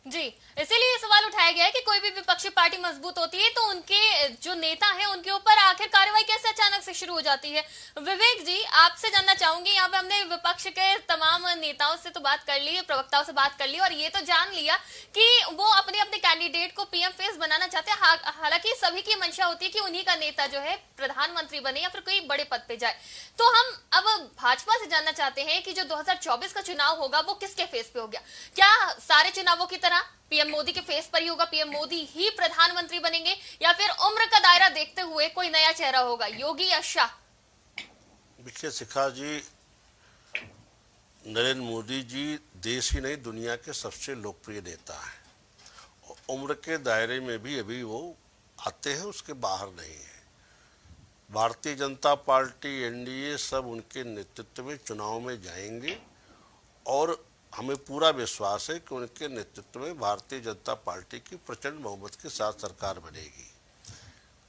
जी, इसीलिए सवाल उठाया गया है कि कोई भी विपक्षी पार्टी मजबूत होती है तो उनके जो नेता हैं उनके ऊपर आखिर कार्रवाई कैसे अचानक से शुरू हो जाती है। विवेक जी आपसे जानना चाहूंगी, यहाँ पे हमने विपक्ष के तमाम नेताओं से तो बात कर ली, प्रवक्ताओं से बात कर ली और ये तो जान लिया कि वो अपने अपने कैंडिडेट को पीएम फेस बनाना चाहते हैं। हालांकि सभी की मंशा होती है कि उन्हीं का नेता जो है प्रधानमंत्री बने या फिर कोई बड़े पद पे जाए। तो हम अब भाजपा से जानना चाहते हैं कि जो 2024 का चुनाव होगा वो किसके फेस पे हो गया? क्या सारे चुनावों की तरह पीएम मोदी के फेस पर ही होगा, पीएम मोदी ही प्रधानमंत्री बनेंगे, या फिर उम्र का दायरा देखते हुए कोई नया चेहरा होगा, योगी या शाह? देखिए शिखा जी, नरेंद्र मोदी जी देश ही नहीं दुनिया के सबसे लोकप्रिय नेता हैं। उम्र के दायरे में भी अभी वो आते हैं, उसके बाहर नहीं है। भारतीय जनता पार्टी, एनडीए सब उनके नेतृत्व में चुनाव में जाएंगे और हमें पूरा विश्वास है कि उनके नेतृत्व में भारतीय जनता पार्टी की प्रचंड बहुमत के साथ सरकार बनेगी।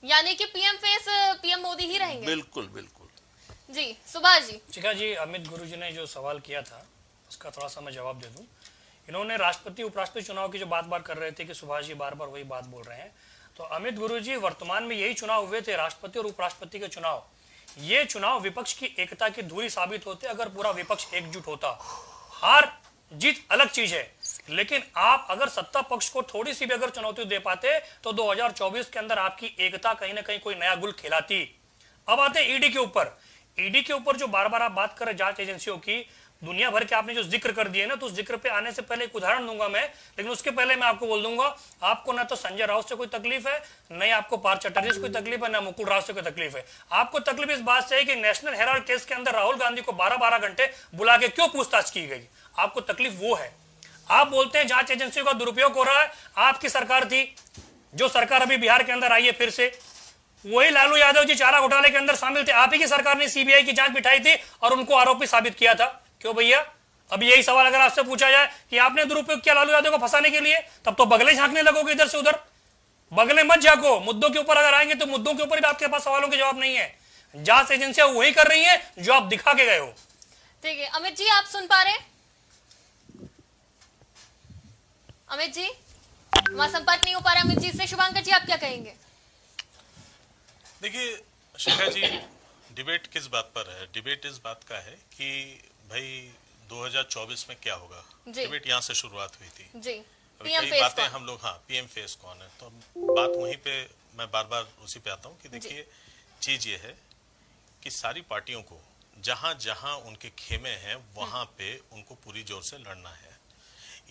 यानी कि पीएम फेस पीएम मोदी ही रहेंगे? बिल्कुल बिल्कुल। जी सुभाष जी। शिखा जी, अमित गुरुजी ने जो सवाल किया था उसका थोड़ा सा मैं जवाब दे दूं। इन्होंने राष्ट्रपति उपराष्ट्रपति चुनाव की जो बात कर रहे थे कि सुभाष जी बार बार वही बात बोल रहे हैं, तो अमित गुरुजी वर्तमान में यही चुनाव हुए थे, राष्ट्रपति और उपराष्ट्रपति के चुनाव। ये चुनाव विपक्ष की एकता की धूरी साबित होते अगर पूरा विपक्ष एकजुट होता। हार जीत अलग चीज है, लेकिन आप अगर सत्ता पक्ष को थोड़ी सी भी अगर चुनौती दे पाते तो 2024 के अंदर आपकी एकता कहीं ना कहीं कोई नया गुल खिलाती। अब आते हैं ईडी के ऊपर। ईडी के ऊपर जो बार बार आप बात कर रहे जांच एजेंसियों की, दुनिया भर के आपने जो जिक्र कर दिए ना, तो उस जिक्र पे आने से पहले एक उदाहरण दूंगा मैं, लेकिन उसके पहले मैं आपको बोल दूंगा, आपको ना तो संजय राउत से कोई तकलीफ है, न आपको पार्थ चटर्जी से कोई तकलीफ है, न मुकुल राव से कोई तकलीफ है। आपको तकलीफ इस बात से है कि नेशनल हेराल्ड केस के अंदर राहुल गांधी को 12-12 घंटे बुला के क्यों पूछताछ की गई, आपको तकलीफ वो है। आप बोलते हैं जांच एजेंसियों का दुरुपयोग हो रहा है। आपकी सरकार थी, जो सरकार अभी बिहार के अंदर आई है, फिर से वही लालू यादव जी चारा घोटाले के अंदर शामिल थे, आप ही की सरकार ने सीबीआई की जांच बिठाई थी और उनको आरोपी साबित किया था। क्यों भैया? अब यही सवाल अगर आपसे पूछा जाए कि आपने दुरुपयोग किया लालू यादव को फंसाने के लिए, तब तो बगले झांकने लगोगे इधर से उधर। बगले मत झांको, मुद्दों के ऊपर अगर आएंगे तो मुद्दों के ऊपर भी आपके पास सवालों के जवाब नहीं है। जांच एजेंसियां वही कर रही है जो आप दिखा के गए हो। ठीक है अमित जी, आप सुन पा रहे हैं? अमित जी हमारा संपर्क नहीं हो पा रहा अमित जी से। शुभांकर जी आप क्या कहेंगे? देखिए शिखा जी, डिबेट किस बात पर है? डिबेट इस बात का है कि भाई 2024 में क्या होगा। डिबेट यहाँ से शुरुआत हुई थी जी। कई बातें हम लोग, हाँ पीएम फेस कौन है, तो बात वहीं पे मैं बार बार उसी पे आता हूँ कि देखिए चीज ये है कि सारी पार्टियों को जहां जहां उनके खेमे हैं वहां पे उनको पूरी जोर से लड़ना है।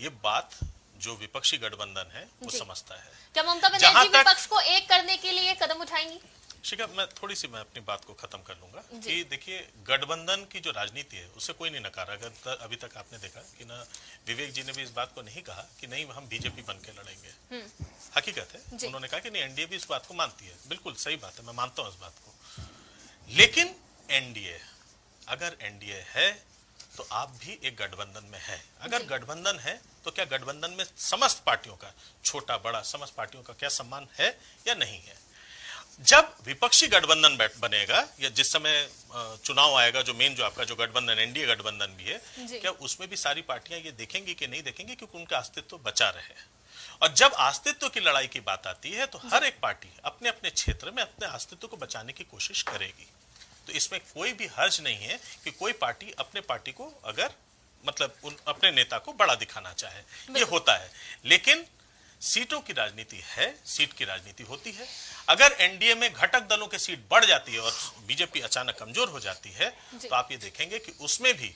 ये बात जो विपक्षी गठबंधन है वो समझता है। क्या ममता बनर्जी विपक्ष को एक करने के लिए कदम उठाएंगी? शिखा, मैं अपनी बात को खत्म कर लूंगा कि देखिए गठबंधन की जो राजनीति है उसे कोई नहीं नकारा। अगर अभी तक आपने देखा कि ना विवेक जी ने भी इस बात को नहीं कहा कि नहीं हम बीजेपी बन के लड़ेंगे। हकीकत है उन्होंने कहा कि नहीं एनडीए भी इस बात को मानती है। बिल्कुल सही बात है, मैं मानता हूं इस बात को। लेकिन एनडीए, अगर एनडीए है तो आप भी एक गठबंधन में है। अगर गठबंधन है तो क्या गठबंधन में समस्त पार्टियों का, छोटा बड़ा समस्त पार्टियों का क्या सम्मान है या नहीं है? जब विपक्षी गठबंधन बनेगा या जिस समय चुनाव आएगा, जो मेन जो आपका जो गठबंधन एनडीए गठबंधन भी है, क्या उसमें भी सारी पार्टियां ये देखेंगी कि नहीं देखेंगी, क्योंकि उनका अस्तित्व बचा रहे। और जब अस्तित्व की लड़ाई की बात आती है तो हर एक पार्टी अपने अपने क्षेत्र में अपने अस्तित्व को बचाने की कोशिश करेगी। तो इसमें कोई भी हर्ज नहीं है कि कोई पार्टी अपने पार्टी को अगर मतलब अपने नेता को बड़ा दिखाना चाहे, ये होता है। लेकिन सीटों की राजनीति है, सीट की राजनीति होती है। अगर एनडीए में घटक दलों की सीट बढ़ जाती है और बीजेपी अचानक कमजोर हो जाती है, तो आप ये देखेंगे कि उसमें भी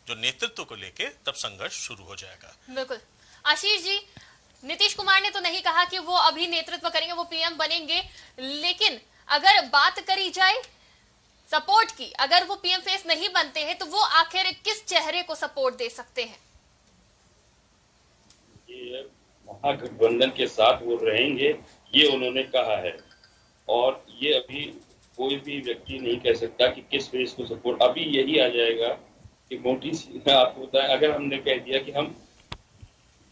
जो नेतृत्व को लेके तब संघर्ष शुरू हो जाएगा। बिल्कुल। आशीष जी, नीतीश कुमार ने तो नहीं कहा कि वो अभी नेतृत्व करेंगे, वो पीएम बनेंगे, लेकिन अगर बात करी जाए सपोर्ट की, अगर वो पीएम फेस नहीं बनते हैं तो वो आखिर किस चेहरे को सपोर्ट दे सकते हैं? ये महागठबंधन के साथ वो रहेंगे, ये उन्होंने कहा है। और ये अभी कोई भी व्यक्ति नहीं कह सकता कि किस फेस को सपोर्ट। अभी यही आ जाएगा कि मोटी सी आपको बताएं, अगर हमने कह दिया कि हम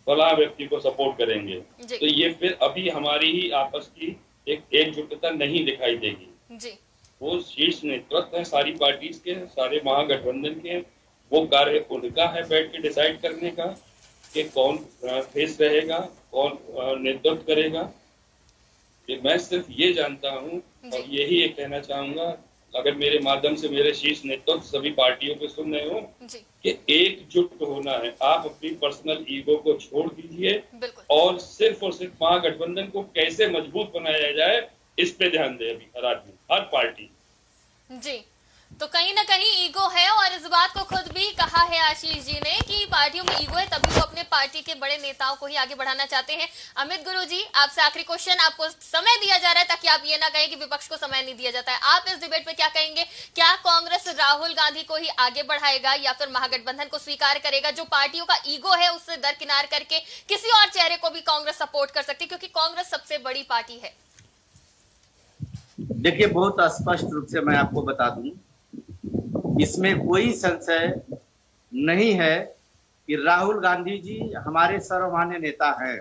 फला व्यक्ति को सपोर्ट करेंगे, तो ये फिर अभी हमारी ही आपस की एक एकजुटता नहीं दिखाई देगी जी। वो शीर्ष नेतृत्व है सारी पार्टीज के, सारे महागठबंधन के, वो कार्य उनका है बैठ के डिसाइड करने का कि कौन फेस रहेगा, कौन नेतृत्व करेगा। मैं सिर्फ ये जानता हूँ और यही एक कहना चाहूंगा, अगर मेरे माध्यम से मेरे शीर्ष नेतृत्व सभी पार्टियों को सुन रहे हो, कि एकजुट होना है। आप अपनी पर्सनल ईगो को छोड़ दीजिए और सिर्फ महागठबंधन को कैसे मजबूत बनाया जाए, इस पे ध्यान दे अभी हर आदमी, हर पार्टी जी। तो कहीं ना कहीं ईगो है, और इस बात को खुद भी कहा है आशीष जी ने कि पार्टियों में ईगो है, तभी वो अपने पार्टी के बड़े नेताओं को ही आगे बढ़ाना चाहते हैं। अमित गुरु जी, आपसे आखिरी क्वेश्चन, आपको समय दिया जा रहा है ताकि आप ये ना कहें कि विपक्ष को समय नहीं दिया जाता है। आप इस डिबेट पे क्या कहेंगे? क्या कांग्रेस राहुल गांधी को ही आगे बढ़ाएगा या फिर महागठबंधन को स्वीकार करेगा? जो पार्टियों का ईगो है उससे दरकिनार करके किसी और चेहरे को भी कांग्रेस सपोर्ट कर सकती है, क्योंकि कांग्रेस सबसे बड़ी पार्टी है। देखिए, बहुत स्पष्ट रूप से मैं आपको बता दूं, इसमें कोई संशय नहीं है कि राहुल गांधी जी हमारे सर्वमान्य नेता हैं।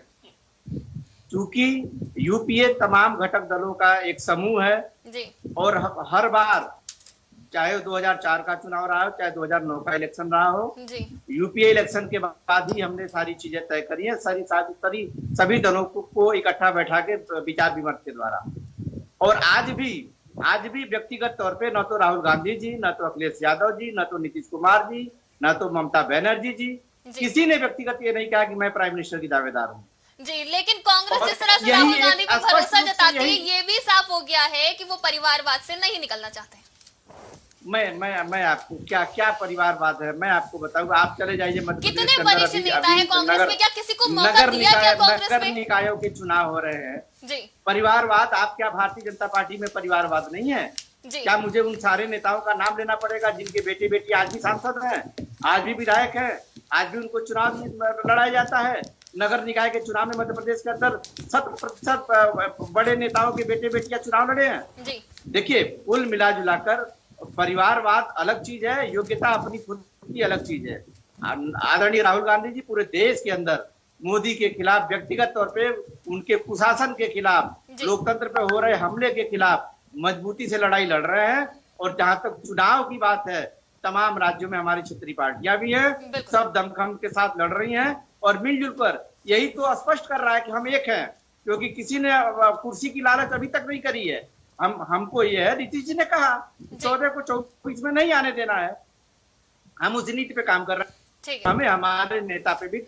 चूंकि यूपीए तमाम घटक दलों का एक समूह है जी। और हर बार, चाहे 2004 का चुनाव रहा हो, चाहे 2009 का इलेक्शन रहा हो जी, यूपीए इलेक्शन के बाद ही हमने सारी चीजें तय करी है, सभी दलों को इकट्ठा बैठा के विचार विमर्श के द्वारा। और आज भी व्यक्तिगत तौर पे न तो राहुल गांधी जी, न तो अखिलेश यादव जी, न तो नीतीश कुमार जी, न तो ममता बनर्जी जी, किसी ने व्यक्तिगत ये नहीं कहा कि मैं प्राइम मिनिस्टर की दावेदार हूँ जी। लेकिन कांग्रेस जिस तरह से राहुल गांधी पर भरोसा जताती है, ये भी साफ हो गया है कि वो परिवारवाद से नहीं निकलना चाहते। मैं आपको क्या परिवारवाद है मैं आपको बताऊंगा। आप चले जाइए मध्य प्रदेश के कितने वरिष्ठ नेता है कांग्रेस में, क्या किसी को मौका दिया क्या कांग्रेस में? नगर निकायों के चुनाव हो रहे हैं जी। परिवारवाद, आप क्या भारतीय जनता पार्टी में परिवारवाद नहीं है जी? क्या मुझे उन सारे नेताओं का नाम लेना पड़ेगा जिनके बेटे बेटी आज भी सांसद हैं, आज भी विधायक हैं, आज भी उनको चुनाव लड़ाया जाता है? नगर निकाय के चुनाव में मध्य प्रदेश के अंदर 100% बड़े नेताओं के बेटे बेटियां चुनाव लड़े हैं जी। देखिए, कुल मिला जुलाकर परिवारवाद अलग चीज है, योग्यता अपनी खुद की अलग चीज है। आदरणीय राहुल गांधी जी पूरे देश के अंदर मोदी के खिलाफ, व्यक्तिगत तौर पे उनके कुशासन के खिलाफ, लोकतंत्र पे हो रहे हमले के खिलाफ मजबूती से लड़ाई लड़ रहे हैं। और जहां तक चुनाव की बात है, तमाम राज्यों में हमारी क्षेत्रीय पार्टियां भी हैं, सब दमखम के साथ लड़ रही हैं और मिलजुल कर। यही तो स्पष्ट कर रहा है कि हम एक हैं, क्योंकि किसी ने कुर्सी की लालच अभी तक नहीं करी है। हमको ये है, नीतीश जी ने कहा 14 को 24 में नहीं आने देना है, हम उस नीति पे काम कर रहे हैं। हमें हमारे नेता पे भी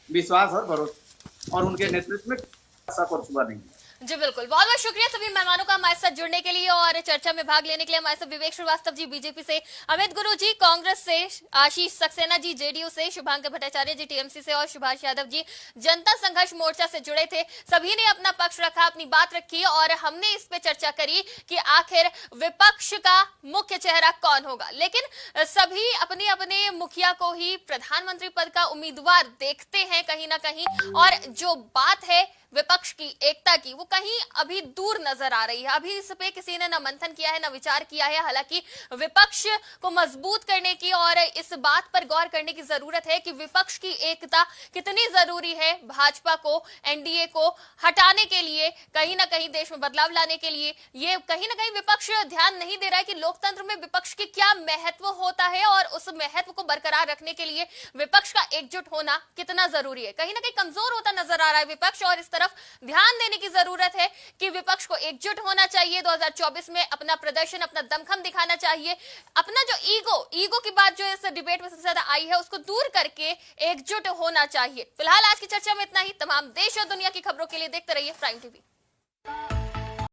विश्वास और भरोसा और उनके नेतृत्व में शक और शुबा नहीं है जी। बिल्कुल, बहुत बहुत शुक्रिया सभी मेहमानों का हमारे साथ जुड़ने के लिए और चर्चा में भाग लेने के लिए। हमारे साथ विवेक श्रीवास्तव जी बीजेपी से, अमित गुरु जी कांग्रेस से, आशीष सक्सेना जी जेडीयू से, शुभांकर भट्टाचार्य जी टीएमसी से और सुभाष यादव जी जनता संघर्ष मोर्चा से जुड़े थे। सभी ने अपना पक्ष रखा, अपनी बात रखी और हमने इस पे चर्चा करी कि आखिर विपक्ष का मुख्य चेहरा कौन होगा। लेकिन सभी अपने अपने मुखिया को ही प्रधानमंत्री पद का उम्मीदवार देखते हैं कहीं ना कहीं, और जो बात है विपक्ष की एकता की, वो कहीं अभी दूर नजर आ रही है। अभी इस पे किसी ने न मंथन किया है, न विचार किया है। हालांकि विपक्ष को मजबूत करने की और इस बात पर गौर करने की जरूरत है कि विपक्ष की एकता कितनी जरूरी है भाजपा को, एनडीए को हटाने के लिए, कहीं ना कहीं देश में बदलाव लाने के लिए। ये कहीं ना कहीं विपक्ष ध्यान नहीं दे रहा है कि लोकतंत्र में विपक्ष की क्या महत्व होता है और उस महत्व को बरकरार रखने के लिए विपक्ष का एकजुट होना कितना जरूरी है। कहीं ना कहीं कमजोर होता नजर आ रहा है विपक्ष, और इस तरफ ध्यान देने की जरूरत है कि विपक्ष को एकजुट होना चाहिए। 2024 में अपना प्रदर्शन, अपना दमखम दिखाना चाहिए, अपना जो ईगो की बात जो इस डिबेट में सबसे ज्यादा आई है उसको दूर करके एकजुट होना चाहिए। फिलहाल आज की चर्चा में इतना ही। तमाम देश और दुनिया की खबरों के लिए देखते रहिए प्राइम टीवी।